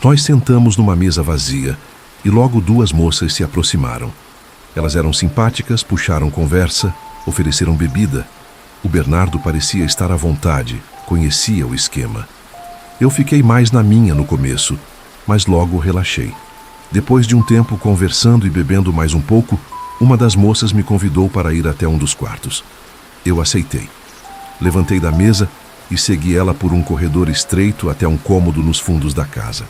Nós sentamos numa mesa vazia e logo duas moças se aproximaram. Elas eram simpáticas, puxaram conversa, ofereceram bebida. O Bernardo parecia estar à vontade, conhecia o esquema. Eu fiquei mais na minha no começo, mas logo relaxei. Depois de um tempo conversando e bebendo mais um pouco, uma das moças me convidou para ir até um dos quartos. Eu aceitei. Levantei da mesa e segui ela por um corredor estreito até um cômodo nos fundos da casa.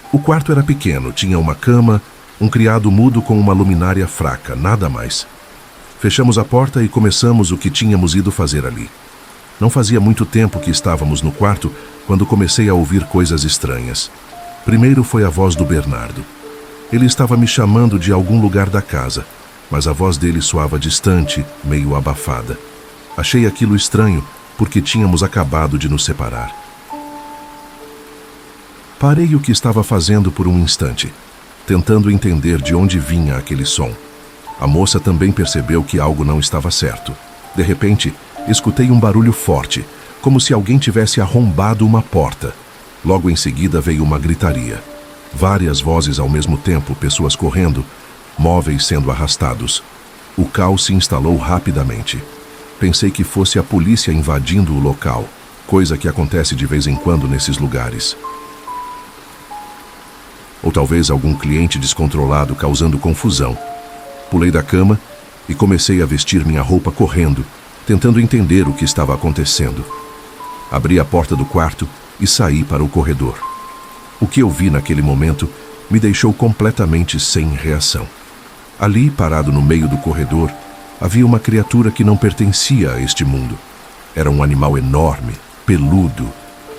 O quarto era pequeno, tinha uma cama, um criado mudo com uma luminária fraca, nada mais. Fechamos a porta e começamos o que tínhamos ido fazer ali. Não fazia muito tempo que estávamos no quarto quando comecei a ouvir coisas estranhas. Primeiro foi a voz do Bernardo. Ele estava me chamando de algum lugar da casa, mas a voz dele soava distante, meio abafada. Achei aquilo estranho, porque tínhamos acabado de nos separar. Parei o que estava fazendo por um instante, tentando entender de onde vinha aquele som. A moça também percebeu que algo não estava certo. De repente, escutei um barulho forte, como se alguém tivesse arrombado uma porta. Logo em seguida veio uma gritaria. Várias vozes ao mesmo tempo, pessoas correndo, móveis sendo arrastados. O caos se instalou rapidamente. Pensei que fosse a polícia invadindo o local, coisa que acontece de vez em quando nesses lugares. Ou talvez algum cliente descontrolado causando confusão. Pulei da cama e comecei a vestir minha roupa correndo, tentando entender o que estava acontecendo. Abri a porta do quarto e saí para o corredor. O que eu vi naquele momento me deixou completamente sem reação. Ali, parado no meio do corredor, havia uma criatura que não pertencia a este mundo. Era um animal enorme, peludo,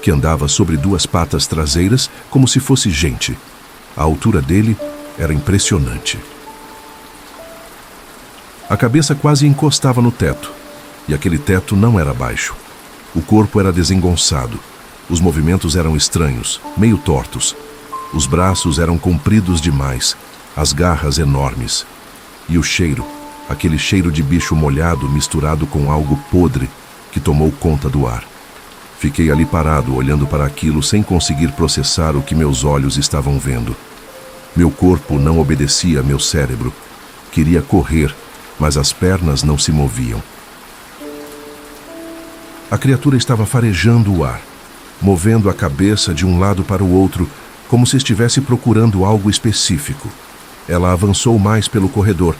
que andava sobre duas patas traseiras como se fosse gente. A altura dele era impressionante. A cabeça quase encostava no teto, e aquele teto não era baixo. O corpo era desengonçado. Os movimentos eram estranhos, meio tortos. Os braços eram compridos demais, as garras enormes. E o cheiro, aquele cheiro de bicho molhado misturado com algo podre que tomou conta do ar. Fiquei ali parado, olhando para aquilo sem conseguir processar o que meus olhos estavam vendo. Meu corpo não obedecia a meu cérebro. Queria correr, mas as pernas não se moviam. A criatura estava farejando o ar, movendo a cabeça de um lado para o outro, como se estivesse procurando algo específico. Ela avançou mais pelo corredor,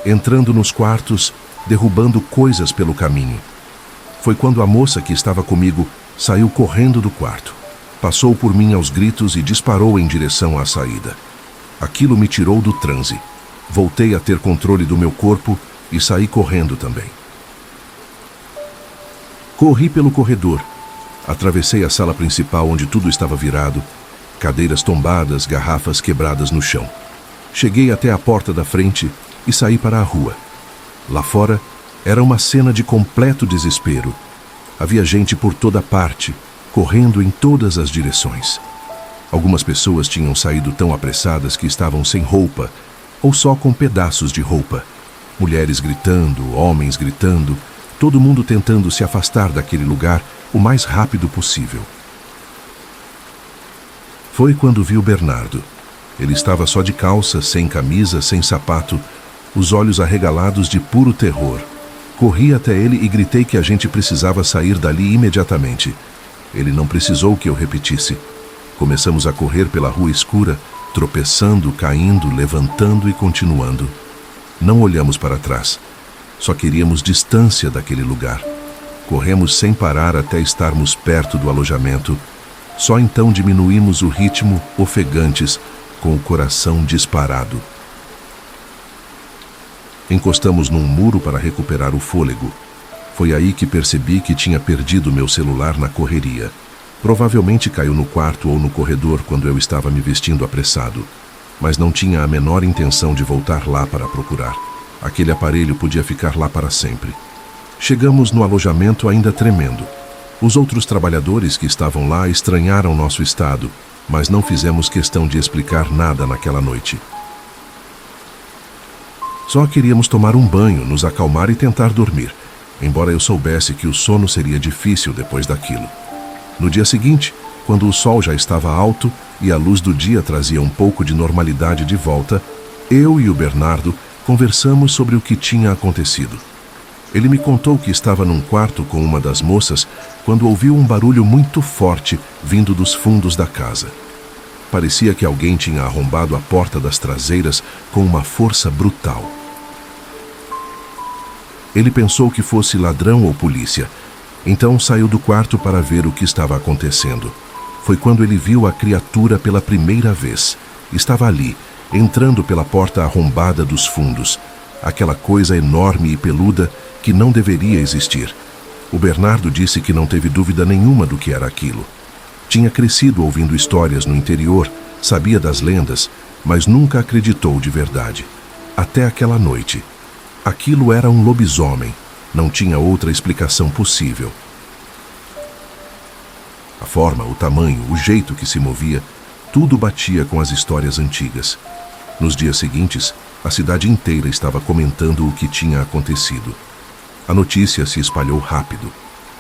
entrando nos quartos, derrubando coisas pelo caminho. Foi quando a moça que estava comigo saiu correndo do quarto. Passou por mim aos gritos e disparou em direção à saída. Aquilo me tirou do transe. Voltei a ter controle do meu corpo e saí correndo também. Corri pelo corredor. Atravessei a sala principal onde tudo estava virado, cadeiras tombadas, garrafas quebradas no chão. Cheguei até a porta da frente e saí para a rua. Lá fora era uma cena de completo desespero. Havia gente por toda parte, correndo em todas as direções. Algumas pessoas tinham saído tão apressadas que estavam sem roupa, ou só com pedaços de roupa. Mulheres gritando, homens gritando, todo mundo tentando se afastar daquele lugar o mais rápido possível. Foi quando vi o Bernardo. Ele estava só de calça, sem camisa, sem sapato, os olhos arregalados de puro terror. Corri até ele e gritei que a gente precisava sair dali imediatamente. Ele não precisou que eu repetisse. Começamos a correr pela rua escura, tropeçando, caindo, levantando e continuando. Não olhamos para trás. Só queríamos distância daquele lugar. Corremos sem parar até estarmos perto do alojamento. Só então diminuímos o ritmo, ofegantes, com o coração disparado. Encostamos num muro para recuperar o fôlego. Foi aí que percebi que tinha perdido meu celular na correria. Provavelmente caiu no quarto ou no corredor quando eu estava me vestindo apressado, mas não tinha a menor intenção de voltar lá para procurar. Aquele aparelho podia ficar lá para sempre. Chegamos no alojamento ainda tremendo. Os outros trabalhadores que estavam lá estranharam nosso estado, mas não fizemos questão de explicar nada naquela noite. Só queríamos tomar um banho, nos acalmar e tentar dormir, embora eu soubesse que o sono seria difícil depois daquilo. No dia seguinte, quando o sol já estava alto e a luz do dia trazia um pouco de normalidade de volta, eu e o Bernardo conversamos sobre o que tinha acontecido. Ele me contou que estava num quarto com uma das moças quando ouviu um barulho muito forte vindo dos fundos da casa. Parecia que alguém tinha arrombado a porta das traseiras com uma força brutal. Ele pensou que fosse ladrão ou polícia, então saiu do quarto para ver o que estava acontecendo. Foi quando ele viu a criatura pela primeira vez. Estava ali, entrando pela porta arrombada dos fundos. Aquela coisa enorme e peluda que não deveria existir. O Bernardo disse que não teve dúvida nenhuma do que era aquilo. Tinha crescido ouvindo histórias no interior, sabia das lendas, mas nunca acreditou de verdade. Até aquela noite. Aquilo era um lobisomem. Não tinha outra explicação possível. A forma, o tamanho, o jeito que se movia, tudo batia com as histórias antigas. Nos dias seguintes, a cidade inteira estava comentando o que tinha acontecido. A notícia se espalhou rápido.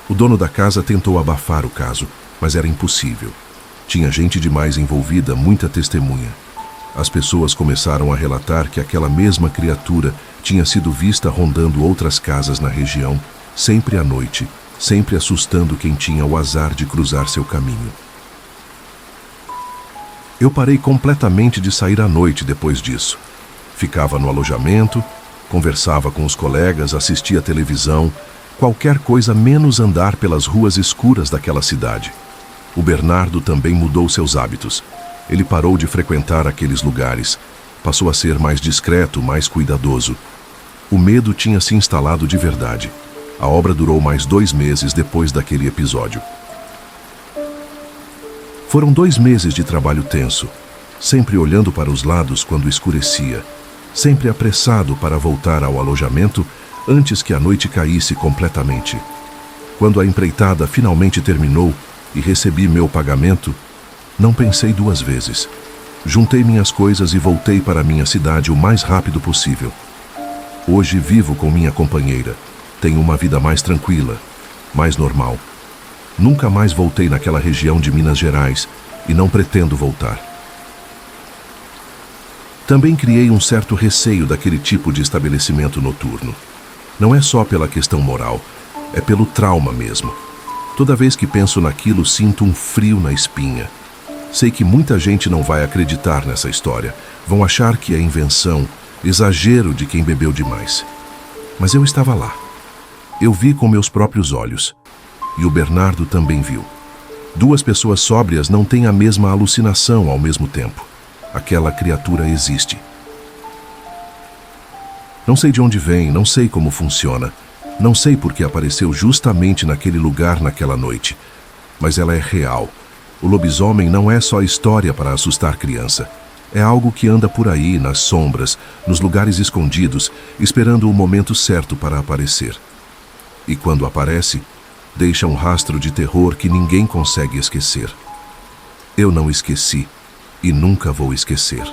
O dono da casa tentou abafar o caso, mas era impossível. Tinha gente demais envolvida, muita testemunha. As pessoas começaram a relatar que aquela mesma criatura tinha sido vista rondando outras casas na região, sempre à noite, sempre assustando quem tinha o azar de cruzar seu caminho. Eu parei completamente de sair à noite depois disso. Ficava no alojamento, conversava com os colegas, assistia televisão, qualquer coisa menos andar pelas ruas escuras daquela cidade. O Bernardo também mudou seus hábitos. Ele parou de frequentar aqueles lugares, passou a ser mais discreto, mais cuidadoso. O medo tinha se instalado de verdade. A obra durou mais 2 meses depois daquele episódio. Foram 2 meses de trabalho tenso, sempre olhando para os lados quando escurecia, sempre apressado para voltar ao alojamento antes que a noite caísse completamente. Quando a empreitada finalmente terminou e recebi meu pagamento, não pensei 2 vezes. Juntei minhas coisas e voltei para minha cidade o mais rápido possível. Hoje vivo com minha companheira. Tenho uma vida mais tranquila, mais normal. Nunca mais voltei naquela região de Minas Gerais e não pretendo voltar. Também criei um certo receio daquele tipo de estabelecimento noturno. Não é só pela questão moral, é pelo trauma mesmo. Toda vez que penso naquilo, sinto um frio na espinha. Sei que muita gente não vai acreditar nessa história. Vão achar que é invenção, exagero de quem bebeu demais. Mas eu estava lá. Eu vi com meus próprios olhos. E o Bernardo também viu. 2 pessoas sóbrias não têm a mesma alucinação ao mesmo tempo. Aquela criatura existe. Não sei de onde vem, não sei como funciona. Não sei por que apareceu justamente naquele lugar naquela noite. Mas ela é real. O lobisomem não é só história para assustar criança. É algo que anda por aí, nas sombras, nos lugares escondidos, esperando o momento certo para aparecer. E quando aparece, deixa um rastro de terror que ninguém consegue esquecer. Eu não esqueci e nunca vou esquecer.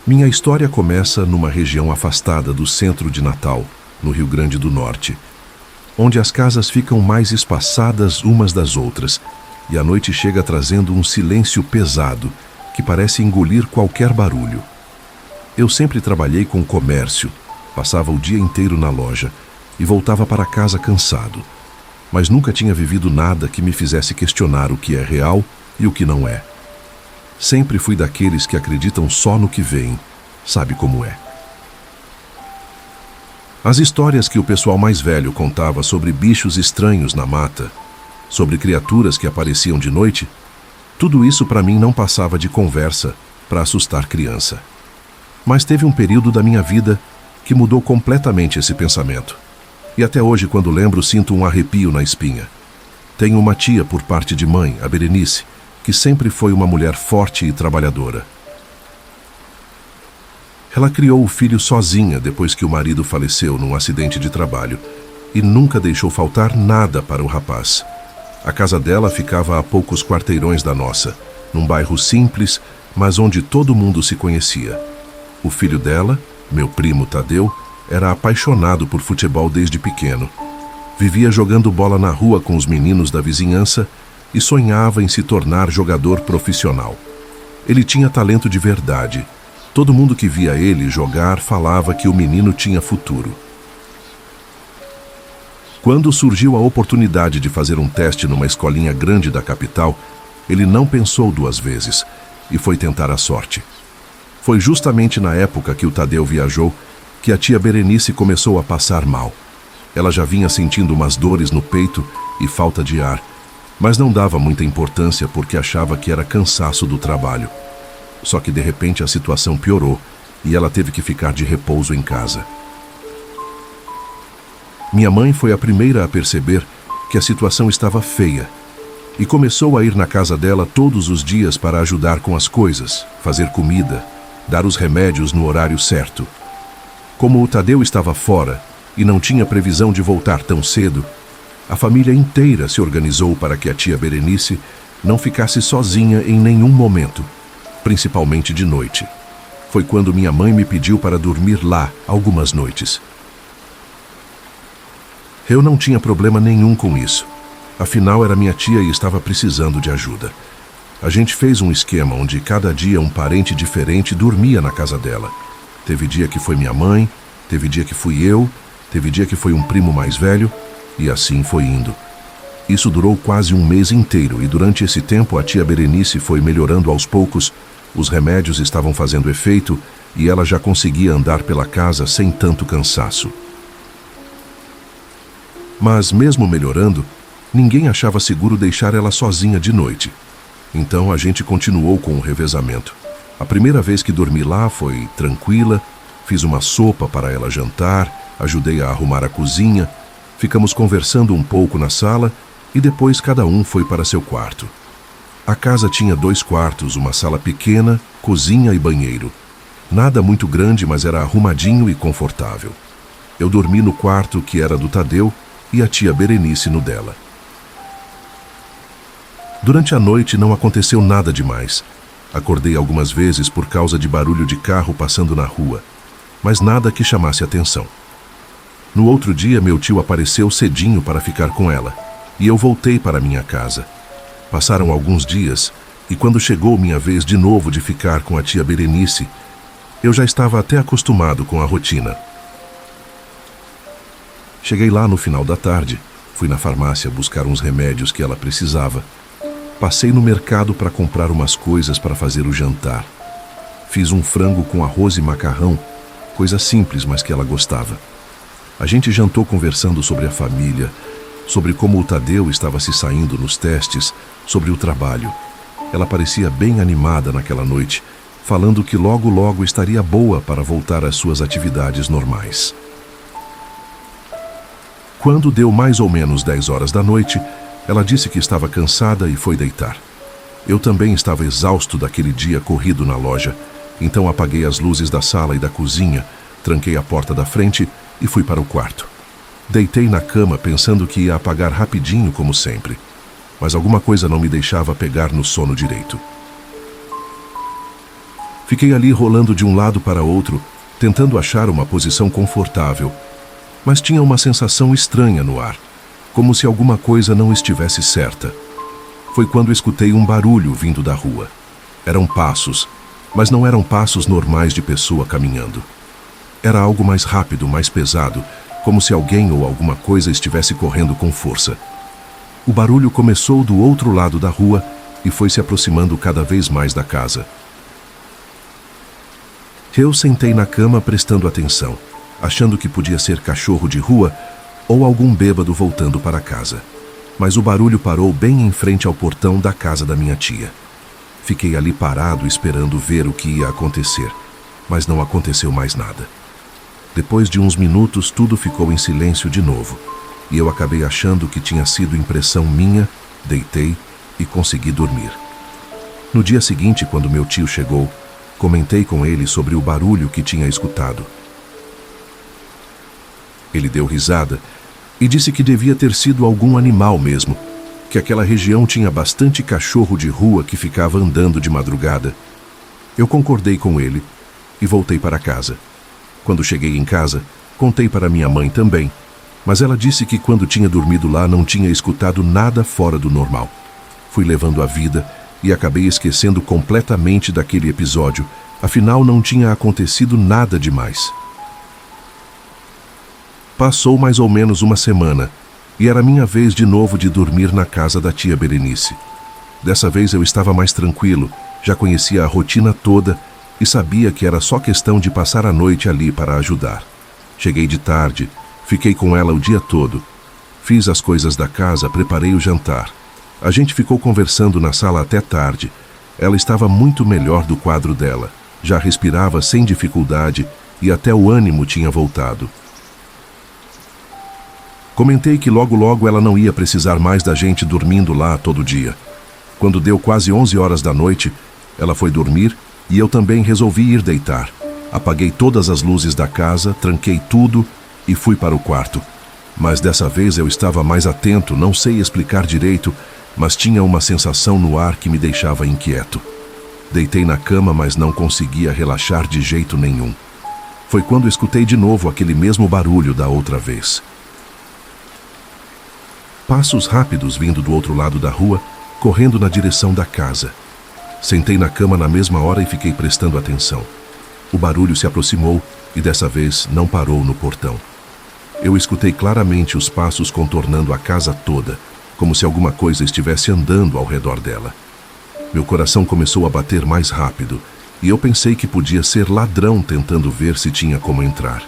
Minha história começa numa região afastada do centro de Natal, no Rio Grande do Norte, onde as casas ficam mais espaçadas umas das outras e a noite chega trazendo um silêncio pesado que parece engolir qualquer barulho. Eu sempre trabalhei com comércio, passava o dia inteiro na loja e voltava para casa cansado, mas nunca tinha vivido nada que me fizesse questionar o que é real e o que não é. Sempre fui daqueles que acreditam só no que veem, sabe como é. As histórias que o pessoal mais velho contava sobre bichos estranhos na mata, sobre criaturas que apareciam de noite, tudo isso para mim não passava de conversa para assustar criança. Mas teve um período da minha vida que mudou completamente esse pensamento. E até hoje, quando lembro, sinto um arrepio na espinha. Tenho uma tia por parte de mãe, a Berenice, que sempre foi uma mulher forte e trabalhadora. Ela criou o filho sozinha depois que o marido faleceu num acidente de trabalho e nunca deixou faltar nada para o rapaz. A casa dela ficava a poucos quarteirões da nossa, num bairro simples, mas onde todo mundo se conhecia. O filho dela, meu primo Tadeu, era apaixonado por futebol desde pequeno. Vivia jogando bola na rua com os meninos da vizinhança e sonhava em se tornar jogador profissional. Ele tinha talento de verdade. Todo mundo que via ele jogar falava que o menino tinha futuro. Quando surgiu a oportunidade de fazer um teste numa escolinha grande da capital, ele não pensou duas vezes e foi tentar a sorte. Foi justamente na época que o Tadeu viajou que a tia Berenice começou a passar mal. Ela já vinha sentindo umas dores no peito e falta de ar, mas não dava muita importância porque achava que era cansaço do trabalho. Só que de repente a situação piorou e ela teve que ficar de repouso em casa. Minha mãe foi a primeira a perceber que a situação estava feia e começou a ir na casa dela todos os dias para ajudar com as coisas, fazer comida, dar os remédios no horário certo. Como o Tadeu estava fora e não tinha previsão de voltar tão cedo, a família inteira se organizou para que a tia Berenice não ficasse sozinha em nenhum momento, principalmente de noite. Foi quando minha mãe me pediu para dormir lá algumas noites. Eu não tinha problema nenhum com isso. Afinal, era minha tia e estava precisando de ajuda. A gente fez um esquema onde cada dia um parente diferente dormia na casa dela. Teve dia que foi minha mãe, teve dia que fui eu, teve dia que foi um primo mais velho, e assim foi indo. Isso durou quase um mês inteiro e durante esse tempo a tia Berenice foi melhorando aos poucos, os remédios estavam fazendo efeito e ela já conseguia andar pela casa sem tanto cansaço. Mas mesmo melhorando, ninguém achava seguro deixar ela sozinha de noite. Então a gente continuou com o revezamento. A primeira vez que dormi lá foi tranquila, fiz uma sopa para ela jantar, ajudei a arrumar a cozinha, ficamos conversando um pouco na sala e depois cada um foi para seu quarto. A casa tinha 2 quartos, uma sala pequena, cozinha e banheiro. Nada muito grande, mas era arrumadinho e confortável. Eu dormi no quarto que era do Tadeu e a tia Berenice no dela. Durante a noite não aconteceu nada demais. Acordei algumas vezes por causa de barulho de carro passando na rua, mas nada que chamasse atenção. No outro dia, meu tio apareceu cedinho para ficar com ela, e eu voltei para minha casa. Passaram alguns dias, e quando chegou minha vez de novo de ficar com a tia Berenice, eu já estava até acostumado com a rotina. Cheguei lá no final da tarde, fui na farmácia buscar uns remédios que ela precisava. Passei no mercado para comprar umas coisas para fazer o jantar. Fiz um frango com arroz e macarrão, coisa simples, mas que ela gostava. A gente jantou conversando sobre a família, sobre como o Tadeu estava se saindo nos testes, sobre o trabalho. Ela parecia bem animada naquela noite, falando que logo logo estaria boa para voltar às suas atividades normais. Quando deu mais ou menos 10 horas da noite, ela disse que estava cansada e foi deitar. Eu também estava exausto daquele dia corrido na loja, então apaguei as luzes da sala e da cozinha, tranquei a porta da frente e fui para o quarto. Deitei na cama pensando que ia apagar rapidinho como sempre, mas alguma coisa não me deixava pegar no sono direito. Fiquei ali rolando de um lado para outro, tentando achar uma posição confortável, mas tinha uma sensação estranha no ar, como se alguma coisa não estivesse certa. Foi quando escutei um barulho vindo da rua. Eram passos, mas não eram passos normais de pessoa caminhando. Era algo mais rápido, mais pesado, como se alguém ou alguma coisa estivesse correndo com força. O barulho começou do outro lado da rua e foi se aproximando cada vez mais da casa. Eu sentei na cama prestando atenção, achando que podia ser cachorro de rua ou algum bêbado voltando para casa. Mas o barulho parou bem em frente ao portão da casa da minha tia. Fiquei ali parado esperando ver o que ia acontecer, mas não aconteceu mais nada. Depois de uns minutos, tudo ficou em silêncio de novo, e eu acabei achando que tinha sido impressão minha, deitei e consegui dormir. No dia seguinte, quando meu tio chegou, Comentei com ele sobre o barulho que tinha escutado. Ele deu risada e disse que devia ter sido algum animal mesmo, que aquela região tinha bastante cachorro de rua que ficava andando de madrugada. Eu concordei com ele e voltei para casa. Quando cheguei em casa, contei para minha mãe também, mas ela disse que quando tinha dormido lá não tinha escutado nada fora do normal. Fui levando a vida e acabei esquecendo completamente daquele episódio, afinal não tinha acontecido nada demais. Passou mais ou menos uma semana e era minha vez de novo de dormir na casa da tia Berenice. Dessa vez eu estava mais tranquilo, já conhecia a rotina toda e sabia que era só questão de passar a noite ali para ajudar. Cheguei de tarde, fiquei com ela o dia todo. Fiz as coisas da casa, preparei o jantar. A gente ficou conversando na sala até tarde. Ela estava muito melhor do quadro dela, já respirava sem dificuldade e até o ânimo tinha voltado. Comentei que logo ela não ia precisar mais da gente dormindo lá todo dia. Quando deu quase 11 horas da noite, ela foi dormir e eu também resolvi ir deitar. Apaguei todas as luzes da casa, tranquei tudo e fui para o quarto. Mas dessa vez eu estava mais atento, não sei explicar direito, mas tinha uma sensação no ar que me deixava inquieto. Deitei na cama, mas não conseguia relaxar de jeito nenhum. Foi quando escutei de novo aquele mesmo barulho da outra vez. Passos rápidos vindo do outro lado da rua, correndo na direção da casa. Sentei na cama na mesma hora e fiquei prestando atenção. O barulho se aproximou e dessa vez não parou no portão. Eu escutei claramente os passos contornando a casa toda, como se alguma coisa estivesse andando ao redor dela. Meu coração começou a bater mais rápido e eu pensei que podia ser ladrão tentando ver se tinha como entrar.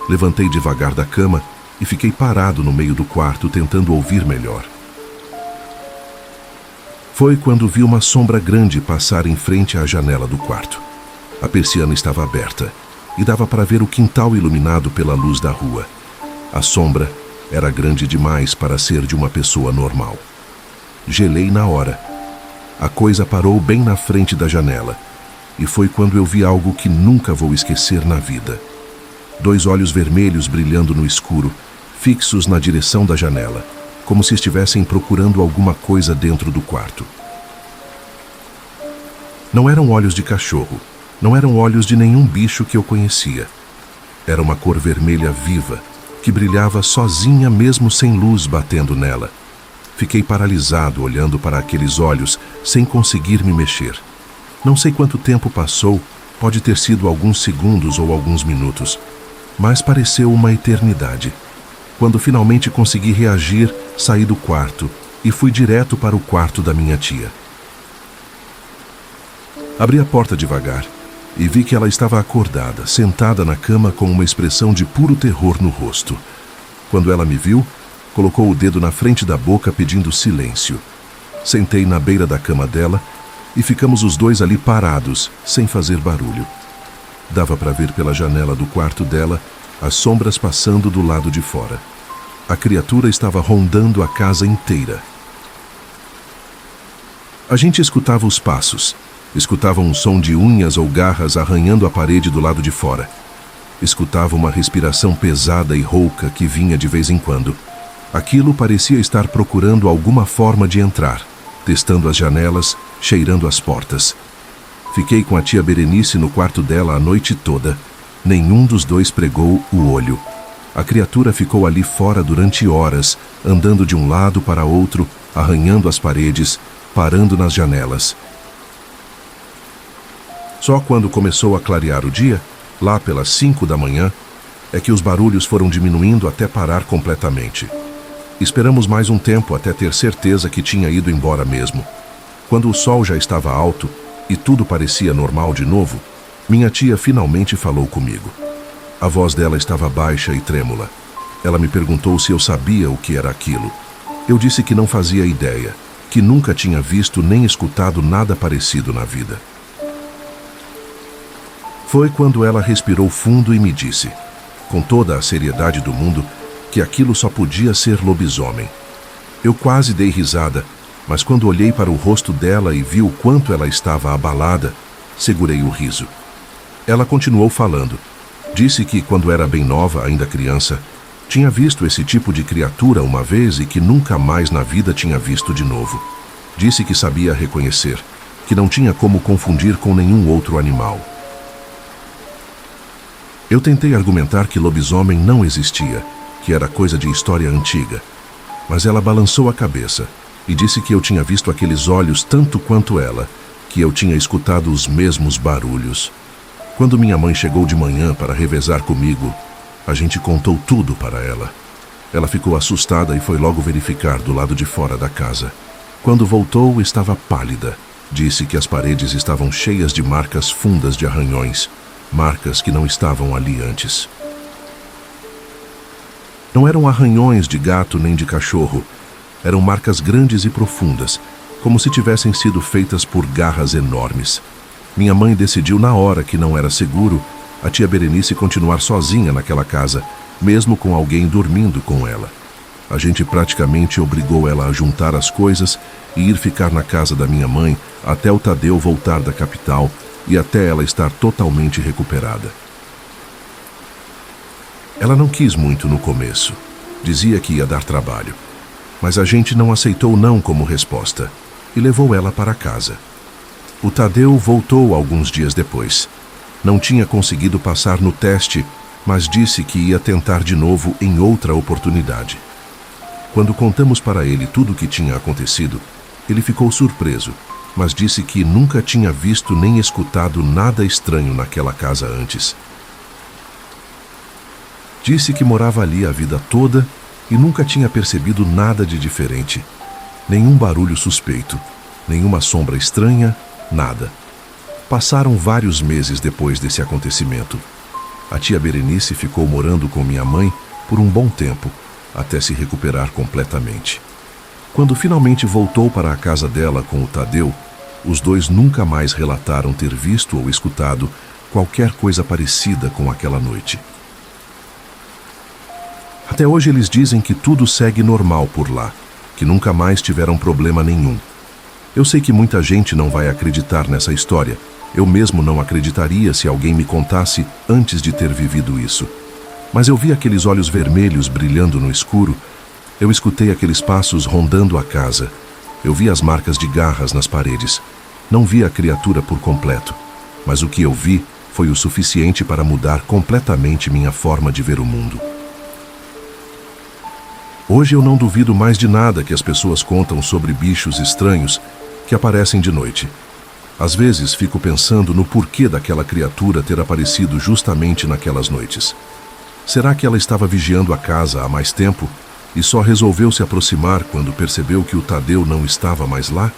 Levantei devagar da cama e fiquei parado no meio do quarto tentando ouvir melhor. Foi quando vi uma sombra grande passar em frente à janela do quarto. A persiana estava aberta e dava para ver o quintal iluminado pela luz da rua. A sombra era grande demais para ser de uma pessoa normal. Gelei na hora. A coisa parou bem na frente da janela e foi quando eu vi algo que nunca vou esquecer na vida. 2 olhos vermelhos brilhando no escuro, fixos na direção da janela, como se estivessem procurando alguma coisa dentro do quarto. Não eram olhos de cachorro, não eram olhos de nenhum bicho que eu conhecia. Era uma cor vermelha viva, que brilhava sozinha mesmo sem luz batendo nela. Fiquei paralisado olhando para aqueles olhos, sem conseguir me mexer. Não sei quanto tempo passou, pode ter sido alguns segundos ou alguns minutos, mas pareceu uma eternidade. Quando finalmente consegui reagir, saí do quarto e fui direto para o quarto da minha tia. Abri a porta devagar e vi que ela estava acordada, sentada na cama com uma expressão de puro terror no rosto. Quando ela me viu, colocou o dedo na frente da boca pedindo silêncio. Sentei na beira da cama dela e ficamos os dois ali parados, sem fazer barulho. Dava para ver pela janela do quarto dela as sombras passando do lado de fora. A criatura estava rondando a casa inteira. A gente escutava os passos, escutava um som de unhas ou garras arranhando a parede do lado de fora. Escutava uma respiração pesada e rouca que vinha de vez em quando. Aquilo parecia estar procurando alguma forma de entrar, testando as janelas, cheirando as portas. Fiquei com a tia Berenice no quarto dela a noite toda. Nenhum dos dois pregou o olho. A criatura ficou ali fora durante horas, andando de um lado para outro, arranhando as paredes, parando nas janelas. Só quando começou a clarear o dia, lá pelas 5 da manhã, é que os barulhos foram diminuindo até parar completamente. Esperamos mais um tempo até ter certeza que tinha ido embora mesmo. Quando o sol já estava alto e tudo parecia normal de novo, minha tia finalmente falou comigo. A voz dela estava baixa e trêmula. Ela me perguntou se eu sabia o que era aquilo. Eu disse que não fazia ideia, que nunca tinha visto nem escutado nada parecido na vida. Foi quando ela respirou fundo e me disse, com toda a seriedade do mundo, que aquilo só podia ser lobisomem. Eu quase dei risada, mas quando olhei para o rosto dela e vi o quanto ela estava abalada, Segurei o riso. Ela continuou falando. Disse que, quando era bem nova, ainda criança, tinha visto esse tipo de criatura uma vez e que nunca mais na vida tinha visto de novo. Disse que sabia reconhecer, que não tinha como confundir com nenhum outro animal. Eu tentei argumentar que lobisomem não existia, que era coisa de história antiga. Mas ela balançou a cabeça e disse que eu tinha visto aqueles olhos tanto quanto ela, que eu tinha escutado os mesmos barulhos. Quando minha mãe chegou de manhã para revezar comigo, a gente contou tudo para ela. Ela ficou assustada e foi logo verificar do lado de fora da casa. Quando voltou, estava pálida. Disse que as paredes estavam cheias de marcas fundas de arranhões, marcas que não estavam ali antes. Não eram arranhões de gato nem de cachorro. Eram marcas grandes e profundas, como se tivessem sido feitas por garras enormes. Minha mãe decidiu na hora que não era seguro a tia Berenice continuar sozinha naquela casa, mesmo com alguém dormindo com ela. A gente praticamente obrigou ela a juntar as coisas e ir ficar na casa da minha mãe até o Tadeu voltar da capital e até ela estar totalmente recuperada. Ela não quis muito no começo. Dizia que ia dar trabalho. Mas a gente não aceitou não como resposta e levou ela para casa. O Tadeu voltou alguns dias depois. Não tinha conseguido passar no teste, mas disse que ia tentar de novo em outra oportunidade. Quando contamos para ele tudo o que tinha acontecido, ele ficou surpreso, mas disse que nunca tinha visto nem escutado nada estranho naquela casa antes. Disse que morava ali a vida toda e nunca tinha percebido nada de diferente. Nenhum barulho suspeito, nenhuma sombra estranha, nada. Passaram vários meses depois desse acontecimento. A tia Berenice ficou morando com minha mãe por um bom tempo, até se recuperar completamente. Quando finalmente voltou para a casa dela com o Tadeu, os dois nunca mais relataram ter visto ou escutado qualquer coisa parecida com aquela noite. Até hoje eles dizem que tudo segue normal por lá, que nunca mais tiveram problema nenhum. Eu sei que muita gente não vai acreditar nessa história. Eu mesmo não acreditaria se alguém me contasse antes de ter vivido isso. Mas eu vi aqueles olhos vermelhos brilhando no escuro. Eu escutei aqueles passos rondando a casa. Eu vi as marcas de garras nas paredes. Não vi a criatura por completo. Mas o que eu vi foi o suficiente para mudar completamente minha forma de ver o mundo. Hoje eu não duvido mais de nada que as pessoas contam sobre bichos estranhos que aparecem de noite. Às vezes fico pensando no porquê daquela criatura ter aparecido justamente naquelas noites. Será que ela estava vigiando a casa há mais tempo e só resolveu se aproximar quando percebeu que o Tadeu não estava mais lá?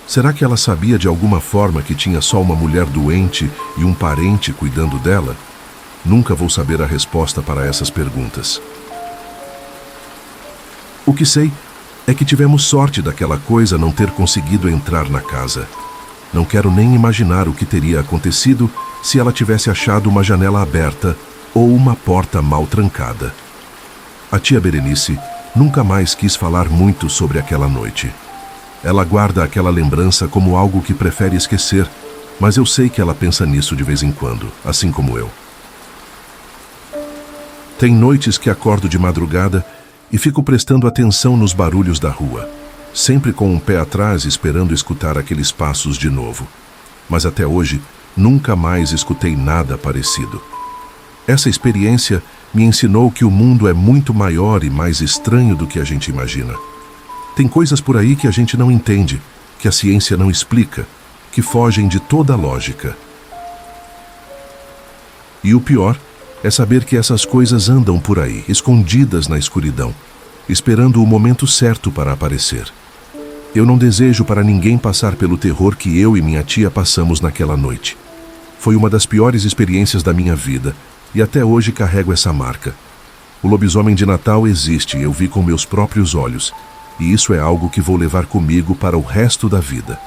Será que ela sabia de alguma forma que tinha só uma mulher doente e um parente cuidando dela? Nunca vou saber a resposta para essas perguntas. O que sei é que tivemos sorte daquela coisa não ter conseguido entrar na casa. Não quero nem imaginar o que teria acontecido se ela tivesse achado uma janela aberta ou uma porta mal trancada. A tia Berenice nunca mais quis falar muito sobre aquela noite. Ela guarda aquela lembrança como algo que prefere esquecer, mas eu sei que ela pensa nisso de vez em quando, assim como eu. Tem noites que acordo de madrugada e fico prestando atenção nos barulhos da rua, sempre com um pé atrás esperando escutar aqueles passos de novo. Mas até hoje, nunca mais escutei nada parecido. Essa experiência me ensinou que o mundo é muito maior e mais estranho do que a gente imagina. Tem coisas por aí que a gente não entende, que a ciência não explica, que fogem de toda a lógica. E o pior é saber que essas coisas andam por aí, escondidas na escuridão, esperando o momento certo para aparecer. Eu não desejo para ninguém passar pelo terror que eu e minha tia passamos naquela noite. Foi uma das piores experiências da minha vida, e até hoje carrego essa marca. O lobisomem de Natal existe, eu vi com meus próprios olhos, e isso é algo que vou levar comigo para o resto da vida.